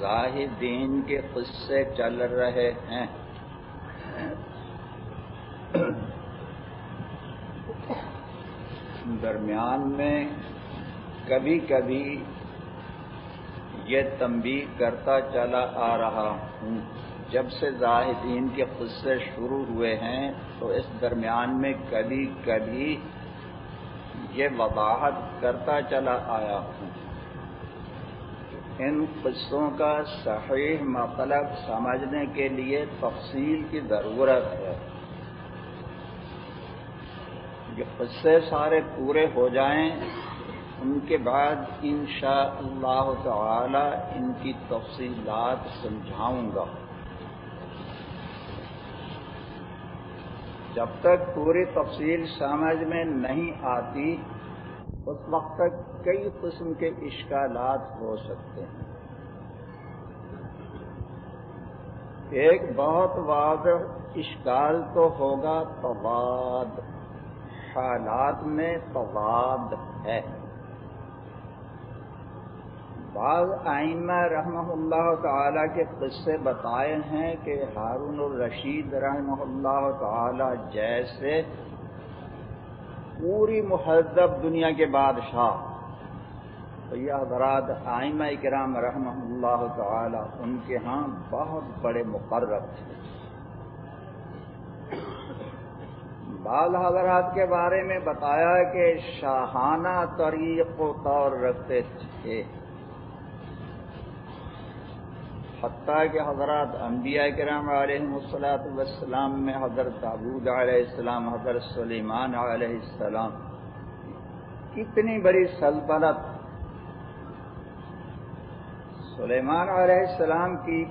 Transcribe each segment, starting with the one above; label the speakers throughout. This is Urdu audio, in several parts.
Speaker 1: زاہدین کے قصے چل رہے ہیں۔ درمیان میں کبھی کبھی یہ تنبیہ کرتا چلا آ رہا ہوں، جب سے زاہدین کے قصے شروع ہوئے ہیں تو اس درمیان میں کبھی کبھی یہ وضاحت کرتا چلا آیا ہوں۔ ان قصوں کا صحیح مطلب سمجھنے کے لیے تفصیل کی ضرورت ہے۔ یہ قصے سارے پورے ہو جائیں، ان کے بعد انشاءاللہ تعالی ان کی تفصیلات سمجھاؤں گا۔ جب تک پوری تفصیل سمجھ میں نہیں آتی اس وقت تک کئی قسم کے اشکالات ہو سکتے ہیں۔ ایک بہت واضح اشکال تو ہوگا تضاد، حالات میں تضاد ہے۔ بعض ائمہ رحمہ اللہ تعالی کے قصے بتائے ہیں کہ ہارون الرشید رحمہ اللہ تعالی جیسے پوری مہذب دنیا کے بادشاہ، تو یہ حضرات ائمہ کرام رحمہ اللہ تعالی ان کے ہاں بہت بڑے مقرب تھے۔ بعض حضرات کے بارے میں بتایا کہ شاہانہ طریق و طور رکھتے تھے، حتیٰ کہ حضرات انبیاء کرام علیہ السلام میں حضرت داؤد علیہ السلام، حضرت سلیمان علیہ السلام، کتنی بڑی سلطنت، سلیمان علیہ السلام کی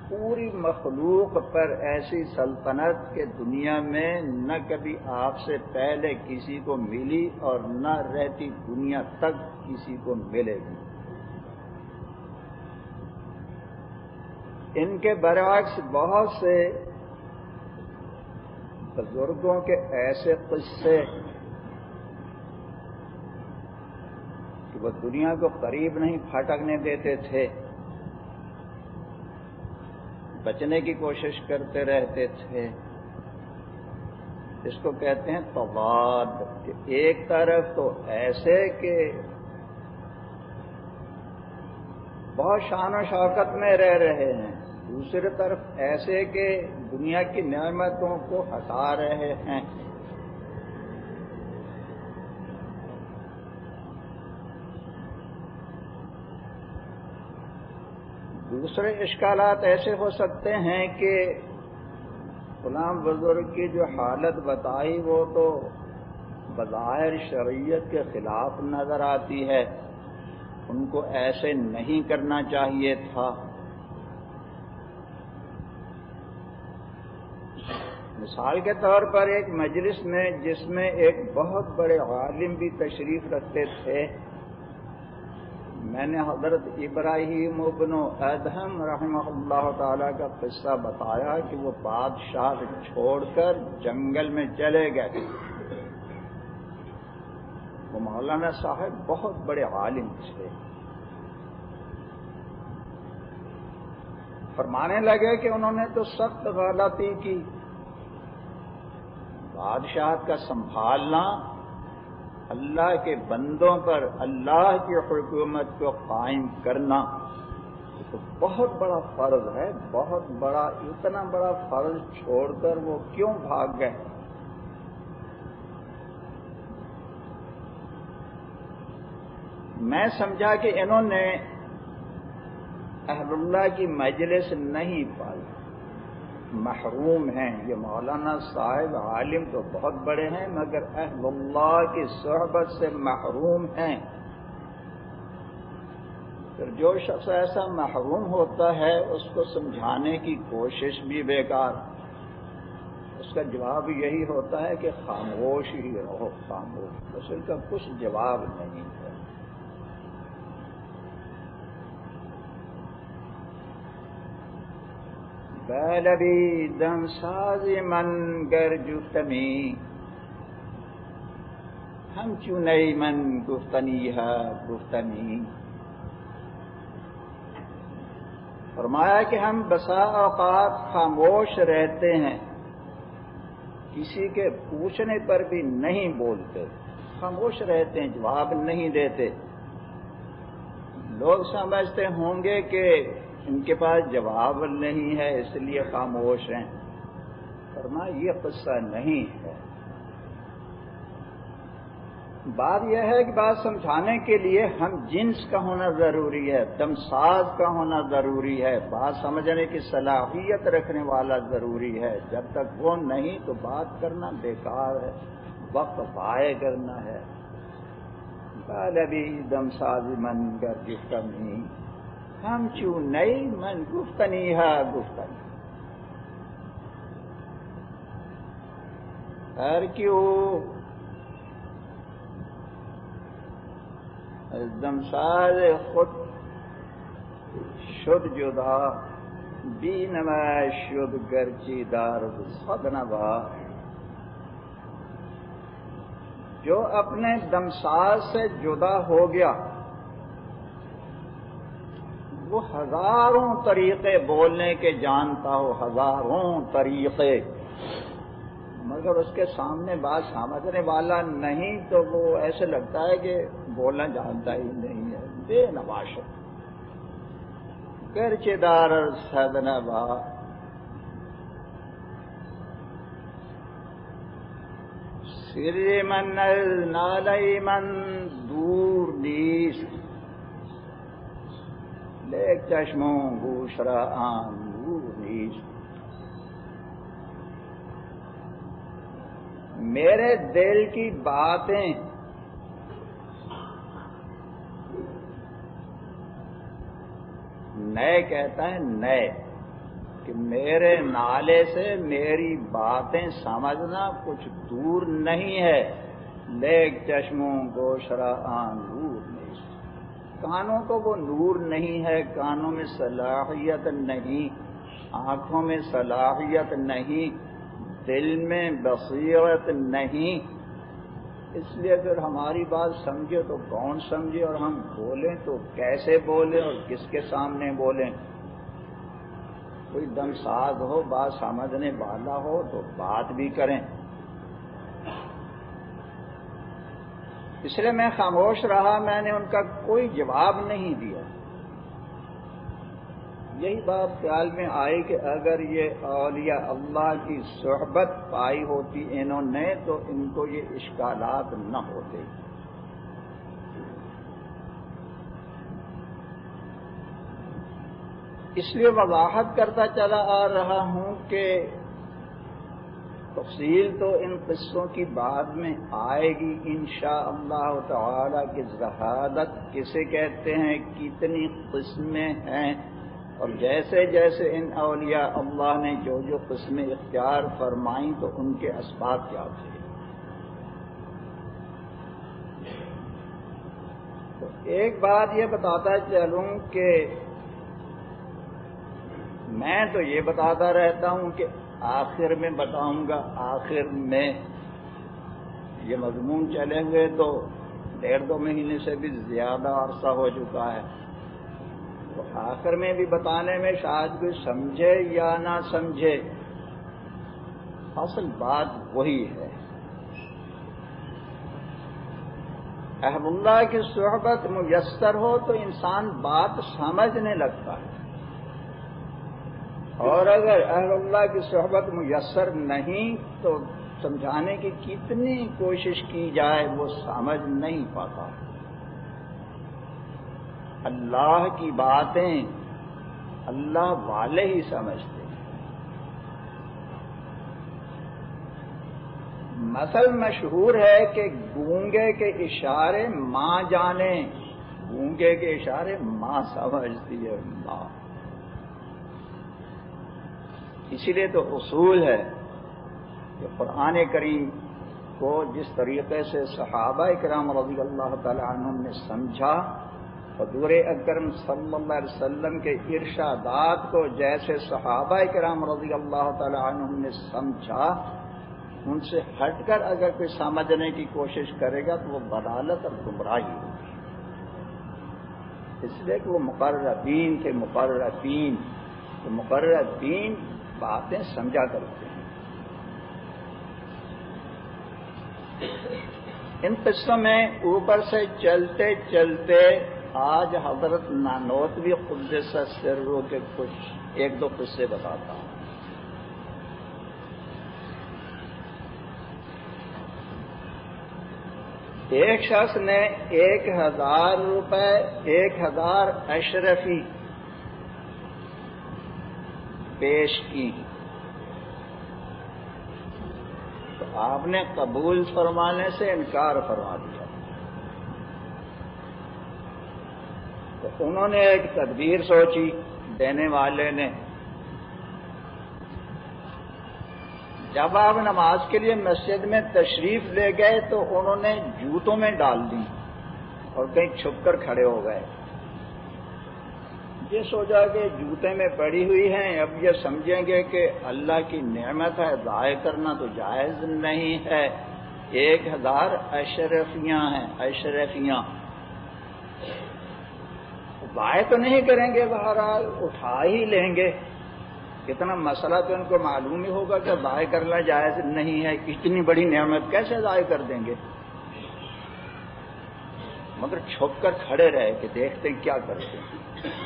Speaker 1: پوری مخلوق پر ایسی سلطنت کہ دنیا میں نہ کبھی آپ سے پہلے کسی کو ملی اور نہ رہتی دنیا تک کسی کو ملے گی۔ ان کے برعکس بہت سے بزرگوں کے ایسے قصے کہ وہ دنیا کو قریب نہیں پھٹکنے دیتے تھے، بچنے کی کوشش کرتے رہتے تھے۔ اس کو کہتے ہیں تضاد، کہ ایک طرف تو ایسے کہ بہت شان و شوکت میں رہ رہے ہیں، دوسری طرف ایسے کہ دنیا کی نعمتوں کو ہٹا رہے ہیں۔ دوسرے اشکالات ایسے ہو سکتے ہیں کہ فلاں بزرگ کی جو حالت بتائی وہ تو بظاہر شریعت کے خلاف نظر آتی ہے، ان کو ایسے نہیں کرنا چاہیے تھا۔ مثال کے طور پر ایک مجلس میں جس میں ایک بہت بڑے عالم بھی تشریف رکھتے تھے، میں نے حضرت ابراہیم ابن ادہم رحمہ اللہ تعالی کا قصہ بتایا کہ وہ بادشاہ چھوڑ کر جنگل میں چلے گئے۔ وہ مولانا صاحب بہت بڑے عالم تھے۔ فرمانے لگے کہ انہوں نے تو سخت غلطی کی، بادشاہت کا سنبھالنا، اللہ کے بندوں پر اللہ کی حکومت کو قائم کرنا تو بہت بڑا فرض ہے، بہت بڑا، اتنا بڑا فرض چھوڑ کر وہ کیوں بھاگ گئے؟ میں سمجھا کہ انہوں نے اہل اللہ کی مجلس نہیں پائی، محروم ہیں۔ یہ مولانا صاحب عالم تو بہت بڑے ہیں مگر اہل اللہ کی صحبت سے محروم ہیں۔ پھر جو شخص ایسا محروم ہوتا ہے اس کو سمجھانے کی کوشش بھی بیکار، اس کا جواب یہی ہوتا ہے کہ خاموش ہی رہو، خاموش، اس کا کچھ جواب نہیں ہے۔ بلبی دم ساز من گر جفتمی، ہم چون ای من گفتنی ہے گفتنی۔ فرمایا کہ ہم بسا اوقات خاموش رہتے ہیں، کسی کے پوچھنے پر بھی نہیں بولتے، خاموش رہتے ہیں، جواب نہیں دیتے۔ لوگ سمجھتے ہوں گے کہ ان کے پاس جواب نہیں ہے اس لیے خاموش ہیں، فرمایا یہ قصہ نہیں ہے۔ بات یہ ہے کہ بات سمجھانے کے لیے ہم جنس کا ہونا ضروری ہے، دمساز کا ہونا ضروری ہے، بات سمجھنے کی صلاحیت رکھنے والا ضروری ہے۔ جب تک وہ نہیں تو بات کرنا بیکار ہے، وقت ضائع کرنا ہے۔ بالبی دمساز من گر گفتنی ہم چوں نئی من گفتنی ہے گفتنی ہر کیوں از دمساز خود شد جدا بی نما شد گرچی دارد صد نوا۔ جو اپنے دمساز سے جدا ہو گیا وہ ہزاروں طریقے بولنے کے جانتا ہو، ہزاروں طریقے، مگر اس کے سامنے بات سمجھنے والا نہیں تو وہ ایسے لگتا ہے کہ بولنا جانتا ہی نہیں ہے، بے نواشت گرچہ دار صد نوا۔ سر من نالئی من دور نیست لیک چشموں گوش را آن دور نیست۔ میرے دل کی باتیں نئے کہتا ہے نئے کہ میرے نالے سے میری باتیں سمجھنا کچھ دور نہیں ہے، لیک چشموں گوشرا آن نور نہیں۔ کانوں کو وہ نور نہیں ہے، کانوں میں صلاحیت نہیں، آنکھوں میں صلاحیت نہیں، دل میں بصیرت نہیں۔ اس لیے پھر ہماری بات سمجھے تو کون سمجھے، اور ہم بولیں تو کیسے بولیں اور کس کے سامنے بولیں۔ کوئی دمساز ہو، بات سمجھنے والا ہو تو بات بھی کریں۔ اس لیے میں خاموش رہا، میں نے ان کا کوئی جواب نہیں دیا۔ یہی بات خیال میں آئی کہ اگر یہ اولیاء اللہ کی صحبت پائی ہوتی انہوں نے تو ان کو یہ اشکالات نہ ہوتے۔ اس لیے وضاحت کرتا چلا آ رہا ہوں کہ تفصیل تو ان قصوں کی بعد میں آئے گی انشاءاللہ تعالی کہ ذہادت کسے کہتے ہیں، کتنی قسمیں ہیں، اور جیسے جیسے ان اولیاء اللہ نے جو جو قسمیں اختیار فرمائیں تو ان کے اسباب کیا تھے۔ تو ایک بات یہ بتاتا چلوں کہ میں تو یہ بتاتا رہتا ہوں کہ آخر میں بتاؤں گا، آخر میں یہ مضمون چلے ہوئے تو 1.5-2 مہینے سے بھی زیادہ عرصہ ہو چکا ہے، تو آخر میں بھی بتانے میں شاید کوئی سمجھے یا نہ سمجھے، اصل بات وہی ہے۔ اہل اللہ کی صحبت میسر ہو تو انسان بات سمجھنے لگتا ہے، اور اگر اہل اللہ کی صحبت میسر نہیں تو سمجھانے کی کتنی کوشش کی جائے وہ سمجھ نہیں پاتا۔ اللہ کی باتیں اللہ والے ہی سمجھتے ہیں۔ مثل مشہور ہے کہ گونگے کے اشارے ماں جانے، گونگے کے اشارے ماں سمجھتی ہے، ماں۔ اسی لیے تو اصول ہے کہ قرآن کریم کو جس طریقے سے صحابہ کرام رضی اللہ تعالی عنہم نے سمجھا، حضور اکرم صلی اللہ علیہ وسلم کے ارشادات کو جیسے صحابہ کرام رضی اللہ تعالی عنہم نے سمجھا، ان سے ہٹ کر اگر کوئی سمجھنے کی کوشش کرے گا تو وہ ضلالت اور گمراہی ہوگی۔ اس لیے کہ وہ مقربین تھے، مقربین، تو مقربین باتیں سمجھا کرتے ہیں۔ ان قصوں میں اوپر سے چلتے چلتے آج حضرت نانوتوی قدس سرہ کے کچھ ایک دو قصے بتاتا ہوں۔ ایک شخص نے 1000 روپے 1000 اشرفی پیش کی تو آپ نے قبول فرمانے سے انکار فرما دیا۔ تو انہوں نے ایک تدبیر سوچی دینے والے نے، جب آپ نماز کے لیے مسجد میں تشریف لے گئے تو انہوں نے جوتوں میں ڈال دی اور کہیں چھپ کر کھڑے ہو گئے۔ یہ سوچا کہ جوتے میں پڑی ہوئی ہیں، اب یہ سمجھیں گے کہ اللہ کی نعمت ہے، ضائع کرنا تو جائز نہیں ہے۔ 1000 اشرفیاں ہیں، اشرفیاں ضائع تو نہیں کریں گے، بہرحال اٹھا ہی لیں گے۔ اتنا مسئلہ تو ان کو معلوم ہی ہوگا کہ ضائع کرنا جائز نہیں ہے، اتنی بڑی نعمت کیسے ضائع کر دیں گے؟ مگر چھپ کر کھڑے رہے کہ دیکھتے کیا کرتے ہیں۔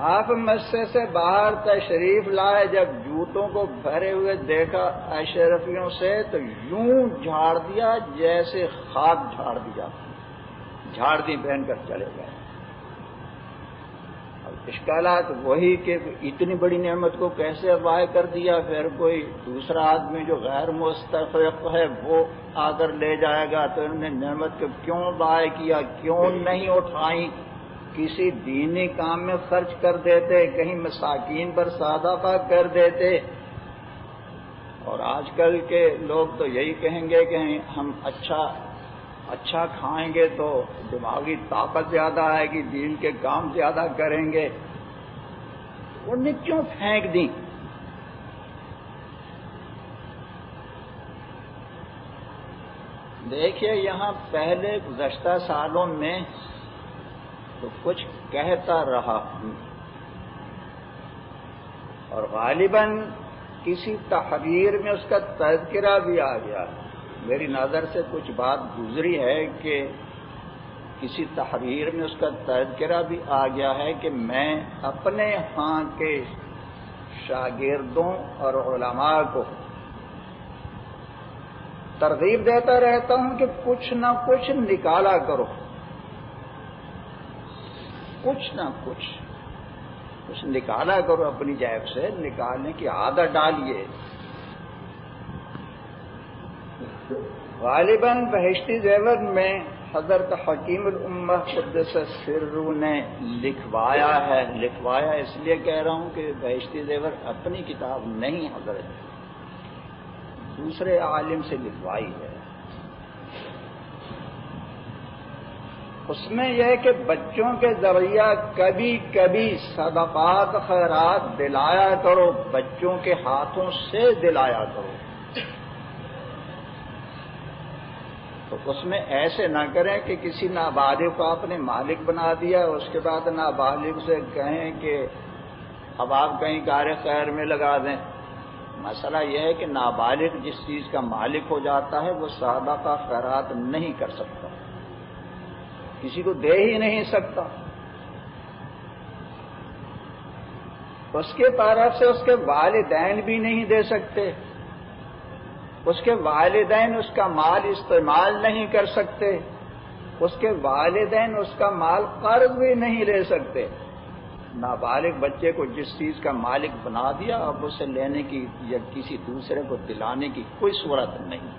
Speaker 1: آپ مسجد سے باہر تشریف لائے، جب جوتوں کو بھرے ہوئے دیکھا اشرفیوں سے تو یوں جھاڑ دیا جیسے خاک جھاڑ دیا، جھاڑ دی پہن کر چلے گئے۔ اشکالات وہی کہ اتنی بڑی نعمت کو کیسے ضائع کر دیا، پھر کوئی دوسرا آدمی جو غیر مستحق ہے وہ آ کر لے جائے گا تو انہوں نے نعمت کو کیوں ضائع کیا، کیوں نہیں اٹھائی، کسی دینی کام میں خرچ کر دیتے، کہیں مساکین پر صدقہ کر دیتے۔ اور آج کل کے لوگ تو یہی کہیں گے کہ ہم اچھا کھائیں گے تو دماغی طاقت زیادہ آئے گی، دین کے کام زیادہ کریں گے۔ انہوں نے کیوں پھینک دی؟ دیکھیے یہاں پہلے گزشتہ سالوں میں تو کچھ کہتا رہا اور غالباً کسی تحریر میں اس کا تذکرہ بھی آ گیا۔ میری نظر سے کچھ بات گزری ہے کہ کسی تحریر میں اس کا تذکرہ بھی آ گیا ہے کہ میں اپنے ہاں کے شاگردوں اور علماء کو ترغیب دیتا رہتا ہوں کہ کچھ نہ کچھ نکالا کرو، کچھ نہ کچھ نکالا کرو، اپنی جیب سے نکالنے کی عادت ڈالیے۔ غالباً بہشتی زیور میں حضرت حکیم الامہ قدس سرہ نے لکھوایا اس لیے کہہ رہا ہوں کہ بہشتی زیور اپنی کتاب نہیں، حضرت دوسرے عالم سے لکھوائی ہے۔ اس میں یہ ہے کہ بچوں کے ذریعہ کبھی کبھی صدقات خیرات دلایا کرو، بچوں کے ہاتھوں سے دلایا کرو۔ تو اس میں ایسے نہ کریں کہ کسی نابالغ کو آپ نے مالک بنا دیا، اس کے بعد نابالغ سے کہیں کہ اب آپ کہیں کار خیر میں لگا دیں۔ مسئلہ یہ ہے کہ نابالغ جس چیز کا مالک ہو جاتا ہے وہ صدقہ خیرات نہیں کر سکتا، کسی کو دے ہی نہیں سکتا۔ اس کے طرف سے اس کے والدین بھی نہیں دے سکتے، اس کے والدین اس کا مال استعمال نہیں کر سکتے، اس کے والدین اس کا مال قرض بھی نہیں لے سکتے۔ نابالغ بچے کو جس چیز کا مالک بنا دیا اب اسے لینے کی یا کسی دوسرے کو دلانے کی کوئی صورت نہیں۔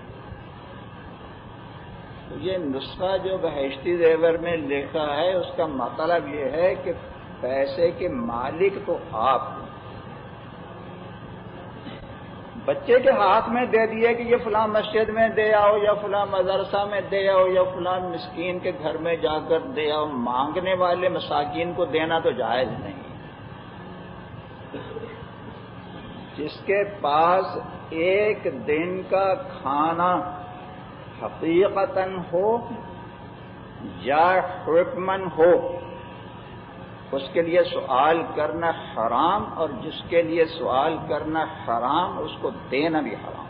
Speaker 1: تو یہ نسخہ جو بہشتی زیور میں لکھا ہے اس کا مطلب یہ ہے کہ پیسے کے مالک تو آپ ہیں، بچے کے ہاتھ میں دے دیے کہ یہ فلاں مسجد میں دے آؤ یا فلاں مدرسہ میں دے آؤ یا فلاں مسکین کے گھر میں جا کر دے آؤ، مانگنے والے مساکین کو دینا تو جائز نہیں۔ جس کے پاس ایک دن کا کھانا حقیقتاً ہو یا حکمن ہو اس کے لیے سوال کرنا حرام، اور جس کے لیے سوال کرنا حرام اس کو دینا بھی حرام۔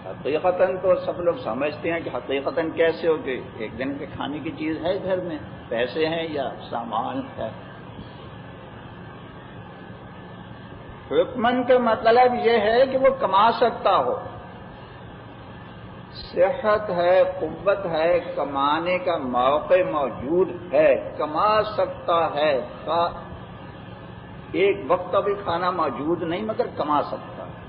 Speaker 1: حقیقتاً تو سب لوگ سمجھتے ہیں کہ حقیقتاً کیسے ہو کہ ایک دن کے کھانے کی چیز ہے گھر میں، پیسے ہیں یا سامان ہے۔ حکمن کا مطلب یہ ہے کہ وہ کما سکتا ہو، صحت ہے، قوت ہے، کمانے کا موقع موجود ہے، کما سکتا ہے، ایک وقت بھی کھانا موجود نہیں مگر کما سکتا ہے۔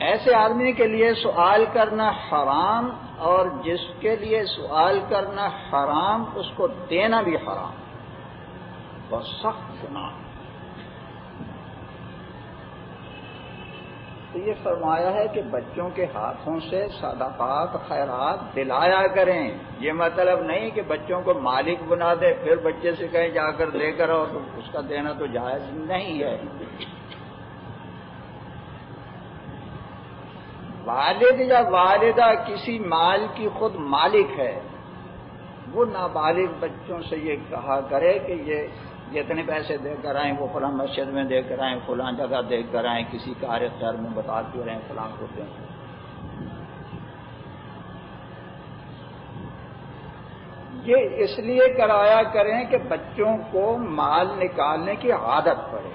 Speaker 1: ایسے آدمی کے لیے سوال کرنا حرام، اور جس کے لیے سوال کرنا حرام اس کو دینا بھی حرام، بہت سخت گناہ۔ تو یہ فرمایا ہے کہ بچوں کے ہاتھوں سے صدقات خیرات دلایا کریں۔ یہ مطلب نہیں کہ بچوں کو مالک بنا دے پھر بچے سے کہیں جا کر دے کر اور اس کا دینا تو جائز نہیں ہے۔ والد یا والدہ کسی مال کی خود مالک ہے، وہ نابالغ بچوں سے یہ کہا کرے کہ یہ اتنے پیسے دے کر آئیں، وہ فلاں مسجد میں دے کر آئیں، فلاں جگہ دے کر آئیں، کسی کار خیر میں بتاتے رہیں فلاں کو دیں۔ یہ اس لیے کرایا کریں کہ بچوں کو مال نکالنے کی عادت پڑے،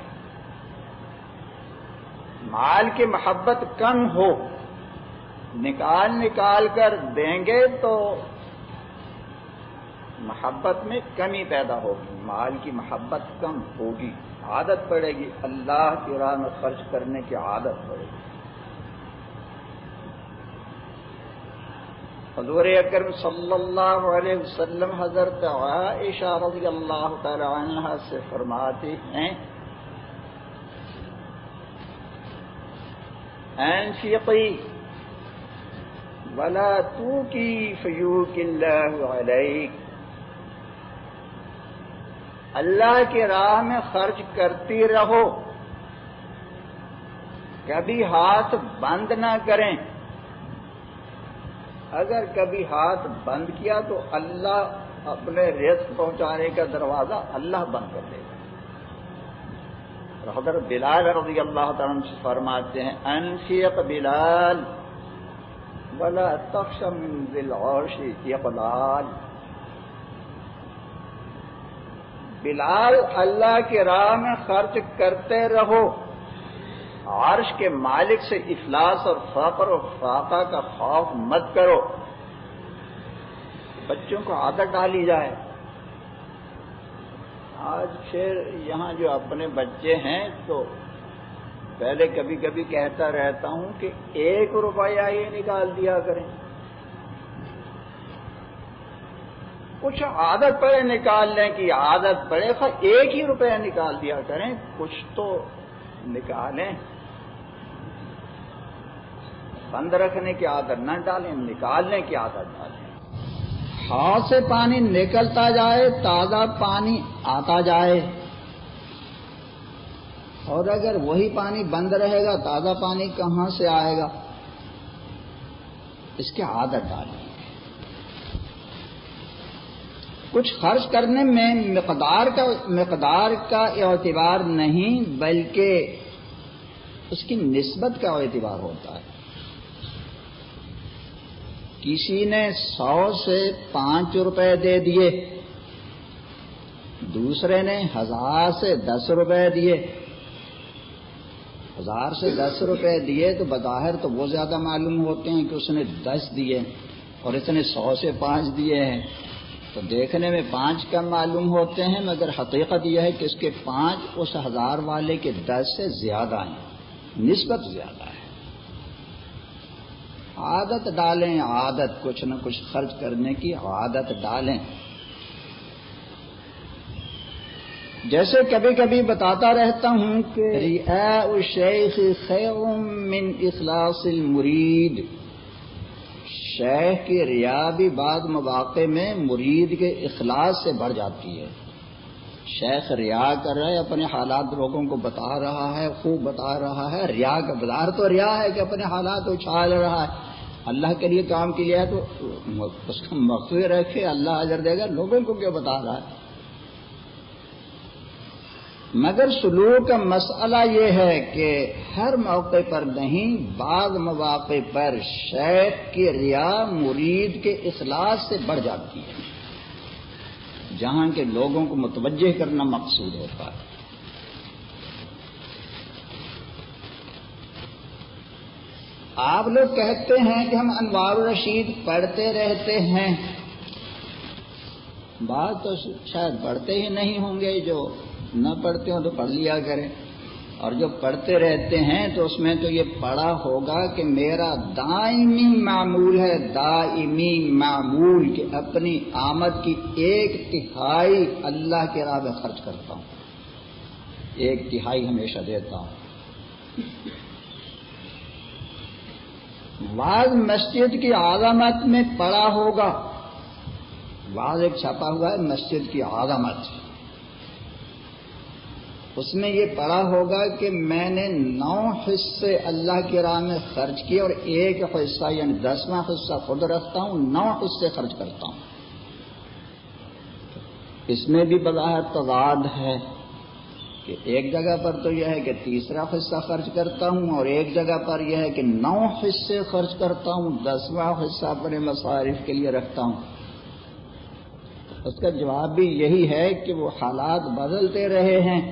Speaker 1: مال کی محبت کم ہو، نکال کر دیں گے تو محبت میں کمی پیدا ہوگی، مال کی محبت کم ہوگی، عادت پڑے گی، اللہ کی راہ میں خرچ کرنے کی عادت پڑے گی۔ حضور اکرم صلی اللہ علیہ وسلم حضرت عائشہ رضی اللہ تعالی عنہا سے فرماتی ہیں انفقی ولا توکی فیوک اللہ علیک، اللہ کی راہ میں خرچ کرتی رہو، کبھی ہاتھ بند نہ کریں، اگر کبھی ہاتھ بند کیا تو اللہ اپنے رزق پہنچانے کا دروازہ اللہ بند کر دے گا۔ حضرت بلال رضی اللہ تعالیٰ عنہ سے فرماتے ہیں انفق بلال ولا تخش من ذی العرش اقلال، بلال اللہ کی راہ میں خرچ کرتے رہو، عرش کے مالک سے افلاس اور فقر و فاقہ کا خوف مت کرو۔ بچوں کو عادت ڈالی جائے۔ آج پھر یہاں جو اپنے بچے ہیں تو پہلے کبھی کبھی کہتا رہتا ہوں کہ 1 روپیہ یہ نکال دیا کریں، کچھ عادت پڑے نکالنے کی، عادت پڑے 1 ہی روپیہ نکال دیا کریں، کچھ تو نکالیں، بند رکھنے کی عادت نہ ڈالیں، نکالنے کی عادت ڈالیں۔ ہاتھ سے پانی نکلتا جائے، تازہ پانی آتا جائے، اور اگر وہی پانی بند رہے گا تازہ پانی کہاں سے آئے گا؟ اس کی عادت ڈالیں۔ کچھ خرچ کرنے میں مقدار کا اعتبار نہیں بلکہ اس کی نسبت کا اعتبار ہوتا ہے۔ کسی نے 100 سے 5 روپے دے دیے، دوسرے نے 1000 سے 10 روپے دیے، 1000 سے 10 روپے دیے تو بظاہر تو وہ زیادہ معلوم ہوتے ہیں کہ اس نے 10 دیے، اور اس نے 100 سے 5 دیے ہیں تو دیکھنے میں 5 کم معلوم ہوتے ہیں، مگر حقیقت یہ ہے کہ اس کے 5 اس 1000 والے کے 10 سے زیادہ ہیں، نسبت زیادہ ہے۔ عادت ڈالیں، عادت کچھ نہ کچھ خرچ کرنے کی عادت ڈالیں۔ جیسے کبھی کبھی بتاتا رہتا ہوں کہ رعاء الشیخ خیر من اخلاص المرید، شیخ کی ریا بھی بعض مواقع میں مرید کے اخلاص سے بڑھ جاتی ہے۔ شیخ ریا کر رہا ہے، اپنے حالات لوگوں کو بتا رہا ہے، خوب بتا رہا ہے، ریا کا بازار تو ریا ہے کہ اپنے حالات اچھال رہا ہے، اللہ کے لیے کام کیا ہے تو اس کو مخفی رکھے، اللہ اجر دے گا، لوگوں کو کیوں بتا رہا ہے؟ مگر سلوک کا مسئلہ یہ ہے کہ ہر موقع پر نہیں، بعض مواقع پر شیخ کی ریا مرید کے اخلاص سے بڑھ جاتی ہے، جہاں کے لوگوں کو متوجہ کرنا مقصود ہوتا ہے۔ آپ لوگ کہتے ہیں کہ ہم انوار الرشید پڑھتے رہتے ہیں، بات تو شاید پڑھتے ہی نہیں ہوں گے، جو نہ پڑھتے ہوں تو پڑھ لیا کریں، اور جو پڑھتے رہتے ہیں تو اس میں تو یہ پڑھا ہوگا کہ میرا دائمی معمول ہے، دائمی معمول، کہ اپنی آمد کی 1/3 اللہ کی راہ میں خرچ کرتا ہوں، 1/3 ہمیشہ دیتا ہوں۔ بعض مسجد کی عظمت میں پڑھا ہوگا، بعض ایک چھپا ہوا ہے مسجد کی عظمت، اس میں یہ پڑھا ہوگا کہ میں نے 9 حصے اللہ کی راہ میں خرچ کیے اور 1 حصہ یعنی 10واں حصہ خود رکھتا ہوں، 9 حصے خرچ کرتا ہوں۔ اس میں بھی بظاہر تضاد ہے کہ ایک جگہ پر تو یہ ہے کہ 3واں حصہ خرچ کرتا ہوں، اور ایک جگہ پر یہ ہے کہ 9 حصے خرچ کرتا ہوں، 10واں حصہ اپنے مصارف کے لیے رکھتا ہوں۔ اس کا جواب بھی یہی ہے کہ وہ حالات بدلتے رہے ہیں،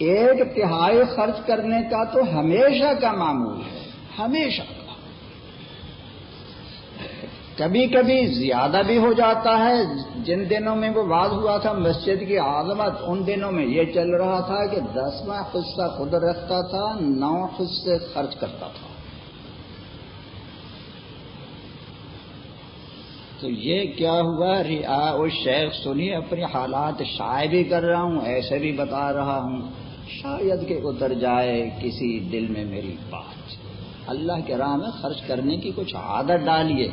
Speaker 1: 1/3 خرچ کرنے کا تو ہمیشہ کا معمول ہے، ہمیشہ کا۔ کبھی کبھی زیادہ بھی ہو جاتا ہے، جن دنوں میں وہ واضح ہوا تھا مسجد کی عظمت، ان دنوں میں یہ چل رہا تھا کہ 10واں حصہ خود رکھتا تھا، 9 حصے خرچ کرتا تھا۔ تو یہ کیا ہوا، رعا الشیخ سنی، اپنی حالات شائع بھی کر رہا ہوں، ایسے بھی بتا رہا ہوں، شاید کہ اتر جائے کسی دل میں میری بات۔ اللہ کے راہ میں خرچ کرنے کی کچھ عادت ڈالیے،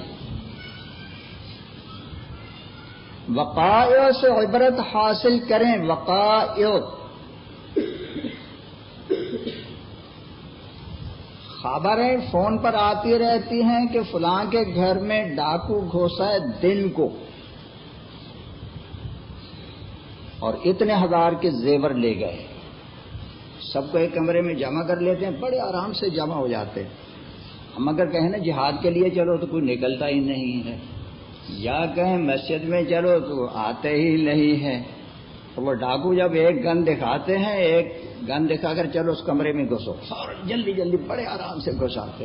Speaker 1: وقائع سے عبرت حاصل کریں، وقائع۔ خبریں فون پر آتی رہتی ہیں کہ فلاں کے گھر میں ڈاکو گھوسا ہے دن کو اور اتنے ہزار کے زیور لے گئے، سب کو ایک کمرے میں جمع کر لیتے ہیں، بڑے آرام سے جمع ہو جاتے ہیں۔ ہم اگر کہیں نا جہاد کے لیے چلو تو کوئی نکلتا ہی نہیں ہے، یا کہیں مسجد میں چلو تو آتے ہی نہیں ہے۔ وہ ڈاکو جب ایک گن دکھاتے ہیں، ایک گن دکھا کر چلو اس کمرے میں گھسو، اور جلدی جلدی بڑے آرام سے گھساتے،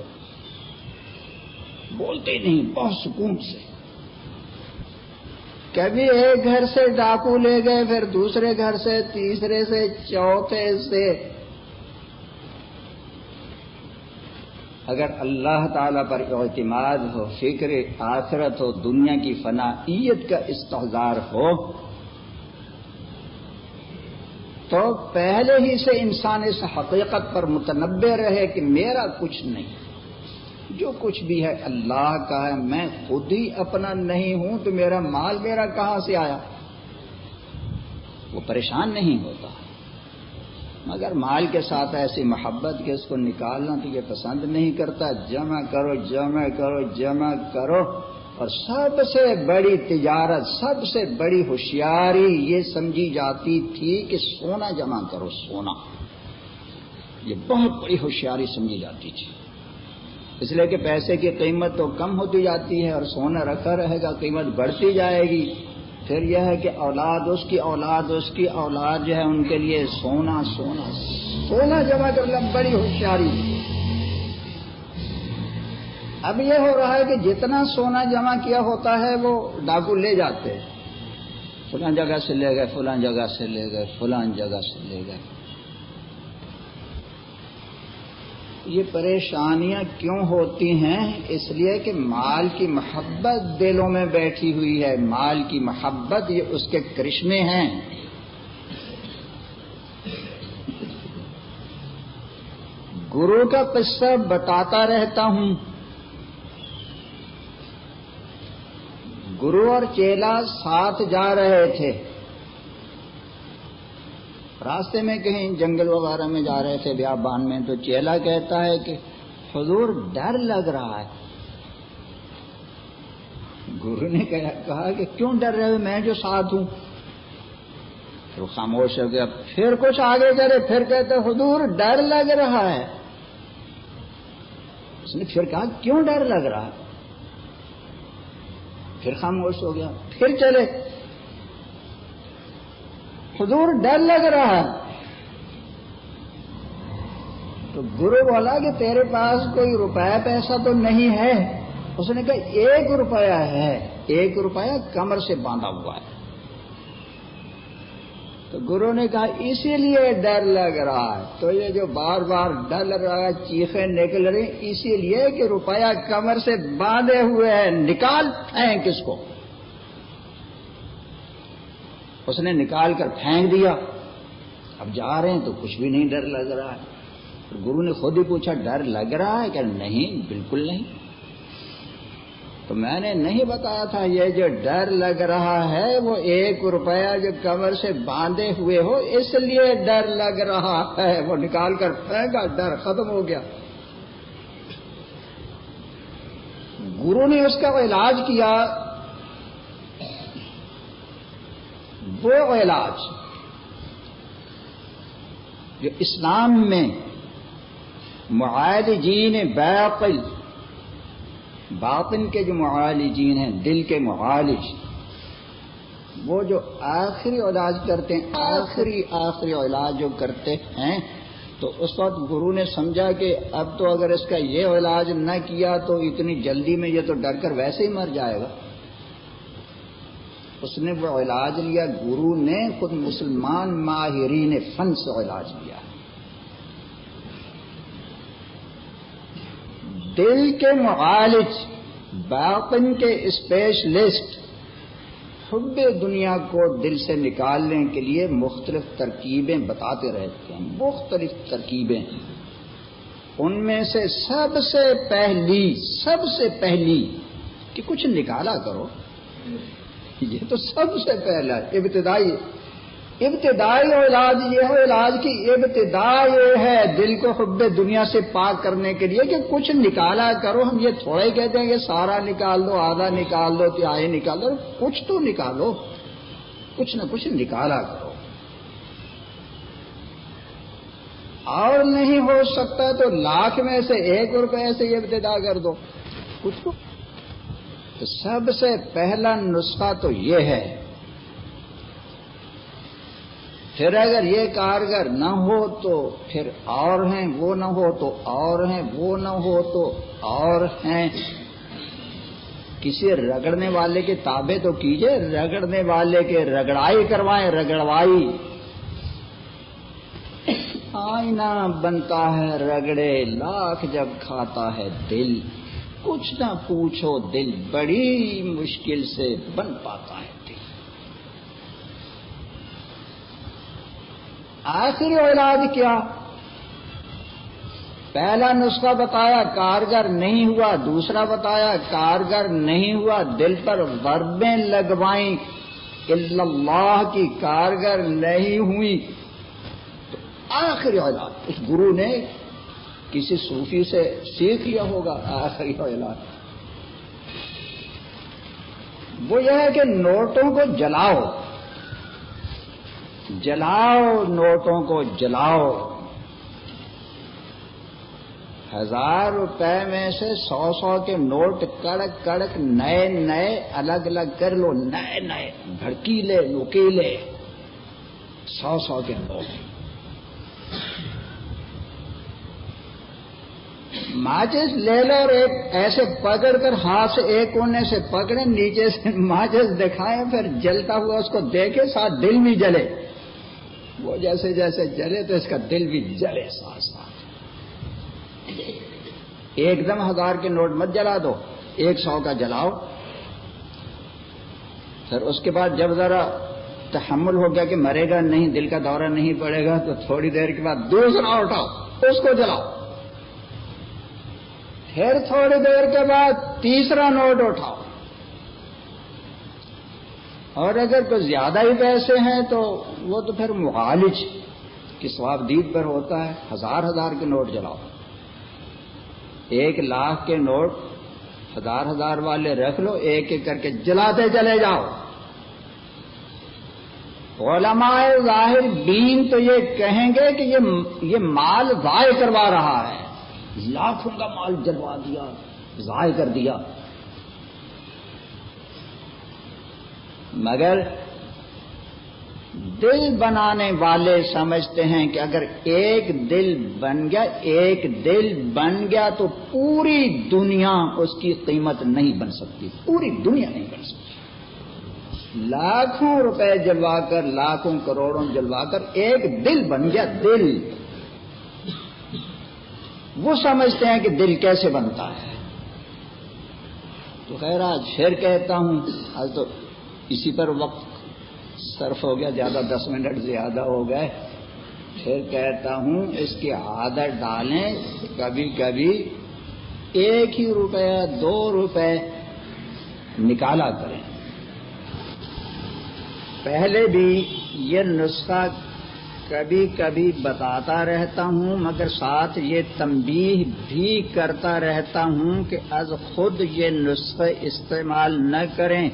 Speaker 1: بولتے ہی نہیں، بہت سکون سے۔ کبھی ایک گھر سے ڈاکو لے گئے، پھر دوسرے گھر سے، تیسرے سے، چوتھے سے۔ اگر اللہ تعالی پر اعتماد ہو، فکر آخرت ہو، دنیا کی فنائیت کا استحضار ہو، تو پہلے ہی سے انسان اس حقیقت پر متنبہ رہے کہ میرا کچھ نہیں، جو کچھ بھی ہے اللہ کا ہے، میں خود ہی اپنا نہیں ہوں، تو میرا مال میرا کہاں سے آیا؟ وہ پریشان نہیں ہوتا۔ مگر مال کے ساتھ ایسی محبت کہ اس کو نکالنا تو یہ پسند نہیں کرتا، جمع کرو جمع کرو جمع کرو۔ اور سب سے بڑی تجارت، سب سے بڑی ہوشیاری یہ سمجھی جاتی تھی کہ سونا جمع کرو، سونا، یہ بہت بڑی ہوشیاری سمجھی جاتی تھی، اس لیے کہ پیسے کی قیمت تو کم ہوتی جاتی ہے اور سونا رکھا رہے گا، قیمت بڑھتی جائے گی۔ پھر یہ ہے کہ اولاد، اس کی اولاد، اس کی اولاد جو ہے ان کے لیے سونا سونا سونا جمع کرنا بڑی ہوشیاری۔ اب یہ ہو رہا ہے کہ جتنا سونا جمع کیا ہوتا ہے وہ ڈاکو لے جاتے ہیں، فلاں جگہ سے لے گئے، فلاں جگہ سے لے گئے، فلاں جگہ سے لے گئے۔ یہ پریشانیاں کیوں ہوتی ہیں؟ اس لیے کہ مال کی محبت دلوں میں بیٹھی ہوئی ہے، مال کی محبت یہ اس کے کرشمے ہیں۔ گرو کا قصہ بتاتا رہتا ہوں۔ گرو اور چیلا ساتھ جا رہے تھے، راستے میں کہیں جنگل وغیرہ میں جا رہے تھے، بیابان میں، تو چیلا کہتا ہے کہ حضور ڈر لگ رہا ہے. گرو نے کہا کہ کیوں ڈر رہے ہو، میں جو ساتھ ہوں. پھر وہ خاموش ہو گیا. پھر کچھ آگے چلے، پھر کہتے حضور ڈر لگ رہا ہے. اس نے پھر کہا کیوں ڈر لگ رہا ہے؟ پھر خاموش ہو گیا. پھر چلے، حضور ڈر لگ رہا ہے. تو گرو بولا کہ تیرے پاس کوئی روپیہ پیسہ تو نہیں ہے؟ اس نے کہا 1 روپیہ ہے، 1 روپیہ کمر سے باندھا ہوا ہے. تو گرو نے کہا اسی لیے ڈر لگ رہا ہے. تو یہ جو بار بار ڈر لگ رہا ہے، چیخیں نکل رہی، اسی لیے کہ روپیہ کمر سے باندھے ہوئے ہے، نکال پھینک اس کو. اس نے نکال کر پھینک دیا. اب جا رہے ہیں تو کچھ بھی نہیں ڈر لگ رہا ہے. گرو نے خود ہی پوچھا ڈر لگ رہا ہے کہ نہیں؟ بالکل نہیں. تو میں نے نہیں بتایا تھا یہ جو ڈر لگ رہا ہے وہ 1 روپیہ جو کمر سے باندھے ہوئے ہو اس لیے ڈر لگ رہا ہے. وہ نکال کر پھینکا، ڈر ختم ہو گیا. گرو نے اس کا علاج کیا. وہ علاج جو اسلام میں معالجین باطن کے جو معالجین ہیں، دل کے معالج، وہ جو آخری علاج کرتے ہیں، آخری علاج جو کرتے ہیں، تو اس وقت گرو نے سمجھا کہ اب تو اگر اس کا یہ علاج نہ کیا تو اتنی جلدی میں یہ تو ڈر کر ویسے ہی مر جائے گا. اس نے وہ علاج لیا. گرو نے خود مسلمان ماہرین فن سے علاج لیا. دل کے معالج، باطن کے اسپیشلسٹ حب دنیا کو دل سے نکالنے کے لیے مختلف ترکیبیں بتاتے رہتے ہیں. مختلف ترکیبیں، ان میں سے سب سے پہلی کہ کچھ نکالا کرو. یہ تو سب سے پہلا ابتدائی علاج یہ ہے. علاج کی ابتدا یہ ہے دل کو حب دنیا سے پاک کرنے کے لیے کہ کچھ نکالا کرو. ہم یہ تھوڑا ہی کہتے ہیں کہ سارا نکال دو، آدھا نکال دو، تہائی نکال دو. کچھ تو نکالو، کچھ نہ کچھ نکالا کرو. اور نہیں ہو سکتا تو 1,00,000 میں سے 1 روپے سے ابتدا کر دو. کچھ تو سب سے پہلا نسخہ تو یہ ہے. پھر اگر یہ کارگر نہ ہو تو پھر اور ہیں، وہ نہ ہو تو اور ہیں، وہ نہ ہو تو اور ہیں. کسی رگڑنے والے کے تابع تو کیجئے، رگڑنے والے کے رگڑائی کروائیں، رگڑوائی. آئینہ بنتا ہے رگڑے، لاکھ جب کھاتا ہے دل. کچھ نہ پوچھو دل بڑی مشکل سے بن پاتا ہے. آخری علاج کیا؟ پہلا نسخہ بتایا، کارگر نہیں ہوا. دوسرا بتایا، کارگر نہیں ہوا، دل پر ضربیں لگوائیں، الا اللہ کی کارگر نہیں ہوئی. تو آخری علاج اس گرو نے کسی صوفی سے سیکھ لیا ہوگا. آخری علاج وہ یہ ہے کہ نوٹوں کو جلاؤ، نوٹوں کو جلاؤ. 1000 روپے میں سے 100 کے نوٹ کڑک نئے الگ الگ کر لو. نئے بھڑکیلے نوکیلے 100 کے نوٹ. ماچس لے لو اور ایک ایسے پکڑ کر ہاتھ سے ایک کونے سے پکڑیں، نیچے سے ماچس دکھائیں، پھر جلتا ہوا اس کو دیکھے، ساتھ دل بھی جلے. وہ جیسے جیسے جلے تو اس کا دل بھی جلے ساتھ ساتھ. ایک دم 1000 کے نوٹ مت جلا دو، 100 کا جلاؤ. پھر اس کے بعد جب ذرا تحمل ہو گیا کہ مرے گا نہیں، دل کا دورہ نہیں پڑے گا، تو تھوڑی دیر کے بعد دوسرا اٹھاؤ، اس کو جلاؤ. پھر تھوڑی دیر کے بعد تیسرا نوٹ اٹھاؤ. اور اگر کوئی زیادہ ہی پیسے ہیں تو وہ تو پھر معالج کی ثواب دید پر ہوتا ہے. 1000 کے نوٹ جلاؤ. 1,00,000 کے نوٹ 1000 والے رکھ لو، ایک ایک کر کے جلاتے چلے جاؤ۔ علماء ظاہر دین تو یہ کہیں گے کہ یہ مال ضائع کروا رہا ہے، لاکھوں کا مال جلوا دیا، ضائع کر دیا۔ مگر دل بنانے والے سمجھتے ہیں کہ اگر ایک دل بن گیا تو پوری دنیا اس کی قیمت نہیں بن سکتی، پوری دنیا نہیں بن سکتی۔ لاکھوں روپے جلوا کر، لاکھوں کروڑوں جلوا کر ایک دل بن گیا، دل۔ وہ سمجھتے ہیں کہ دل کیسے بنتا ہے۔ تو خیر آج پھر کہتا ہوں، آج تو اسی پر وقت صرف ہو گیا، زیادہ 10 منٹ زیادہ ہو گئے، پھر کہتا ہوں اس کی عادت ڈالیں، کبھی کبھی 1 ہی روپیہ 2 روپے نکالا کریں۔ پہلے بھی یہ نسخہ کبھی کبھی بتاتا رہتا ہوں، مگر ساتھ یہ تنبیہ بھی کرتا رہتا ہوں کہ از خود یہ نسخے استعمال نہ کریں،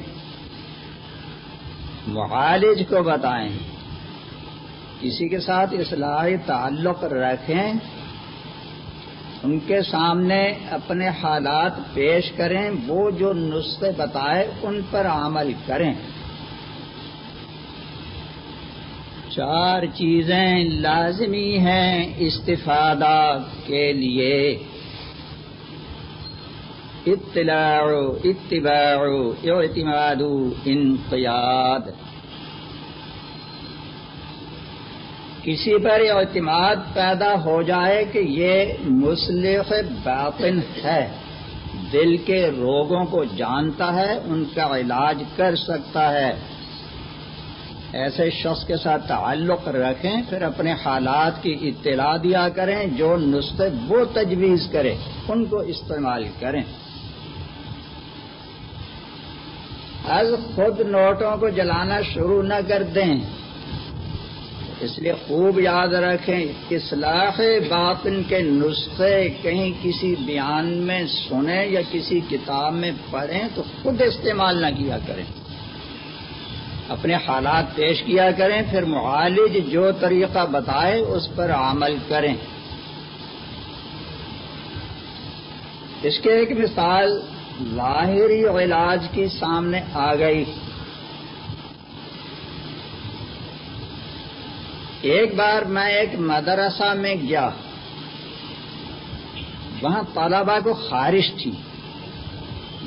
Speaker 1: معالج کو بتائیں، کسی کے ساتھ اصلاحی تعلق رکھیں، ان کے سامنے اپنے حالات پیش کریں، وہ جو نسخے بتائے ان پر عمل کریں۔ 4 چیزیں لازمی ہیں استفادہ کے لیے: اطلاع، اتباع، اعتماد، انقیاد۔ کسی پر اعتماد پیدا ہو جائے کہ یہ مصلح باطن ہے، دل کے روگوں کو جانتا ہے، ان کا علاج کر سکتا ہے، ایسے شخص کے ساتھ تعلق رکھیں، پھر اپنے حالات کی اطلاع دیا کریں، جو نسخے وہ تجویز کرے ان کو استعمال کریں۔ از خود نوٹوں کو جلانا شروع نہ کر دیں، اس لیے خوب یاد رکھیں، اصلاح باطن کے نسخے کہیں کسی بیان میں سنیں یا کسی کتاب میں پڑھیں تو خود استعمال نہ کیا کریں، اپنے حالات پیش کیا کریں، پھر معالج جو طریقہ بتائے اس پر عمل کریں۔ اس کے ایک مثال ظاہری علاج کی سامنے آ گئی۔ ایک بار میں ایک مدرسہ میں گیا، وہاں طلباء کو خارش تھی،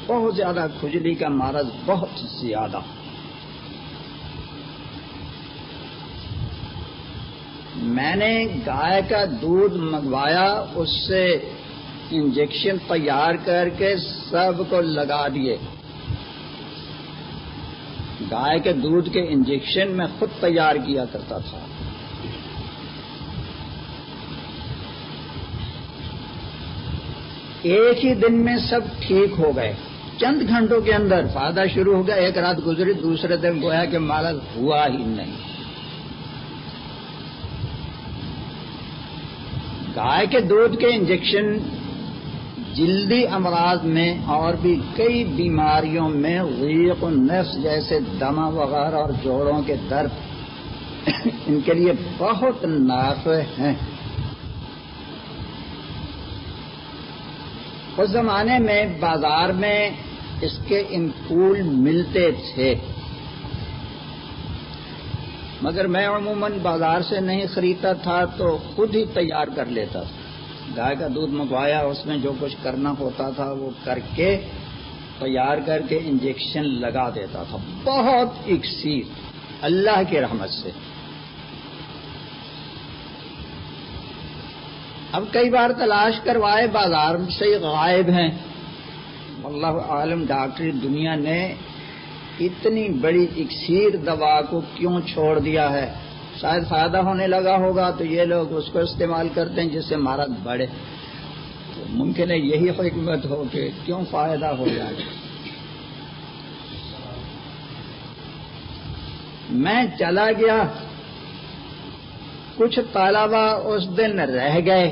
Speaker 1: بہت زیادہ کھجلی کا مرض، بہت زیادہ۔ میں نے گائے کا دودھ منگوایا، اس سے انجیکشن تیار کر کے سب کو لگا دیے۔ گائے کے دودھ کے انجیکشن میں خود تیار کیا کرتا تھا۔ ایک ہی دن میں سب ٹھیک ہو گئے، چند گھنٹوں کے اندر فائدہ شروع ہو گیا۔ ایک رات گزری، دوسرے دن گویا کہ مرض ہوا ہی نہیں۔ گائے کے دودھ کے انجیکشن جلدی امراض میں اور بھی کئی بیماریوں میں ضیق النفس جیسے دمہ وغیرہ اور جوڑوں کے درد ان کے لیے بہت نافع ہیں۔ اس زمانے میں بازار میں اس کے انکول ملتے تھے، مگر میں عموماً بازار سے نہیں خریدتا تھا تو خود ہی تیار کر لیتا تھا۔ گائے کا دودھ منگوایا، اس میں جو کچھ کرنا ہوتا تھا وہ کر کے تیار کر کے انجیکشن لگا دیتا تھا۔ بہت اکسیر، اللہ کی رحمت سے۔ اب کئی بار تلاش کروائے، بازار سے غائب ہیں۔ اللہ عالم ڈاکٹری دنیا نے اتنی بڑی اکسیر دوا کو کیوں چھوڑ دیا ہے؟ شاید فائدہ ہونے لگا ہوگا تو یہ لوگ اس کو استعمال کرتے ہیں جس سے مرض بڑھے۔ تو ممکن ہے یہی حکمت ہو کہ کیوں فائدہ ہو جائے۔ میں چلا گیا، کچھ طلبہ اس دن رہ گئے،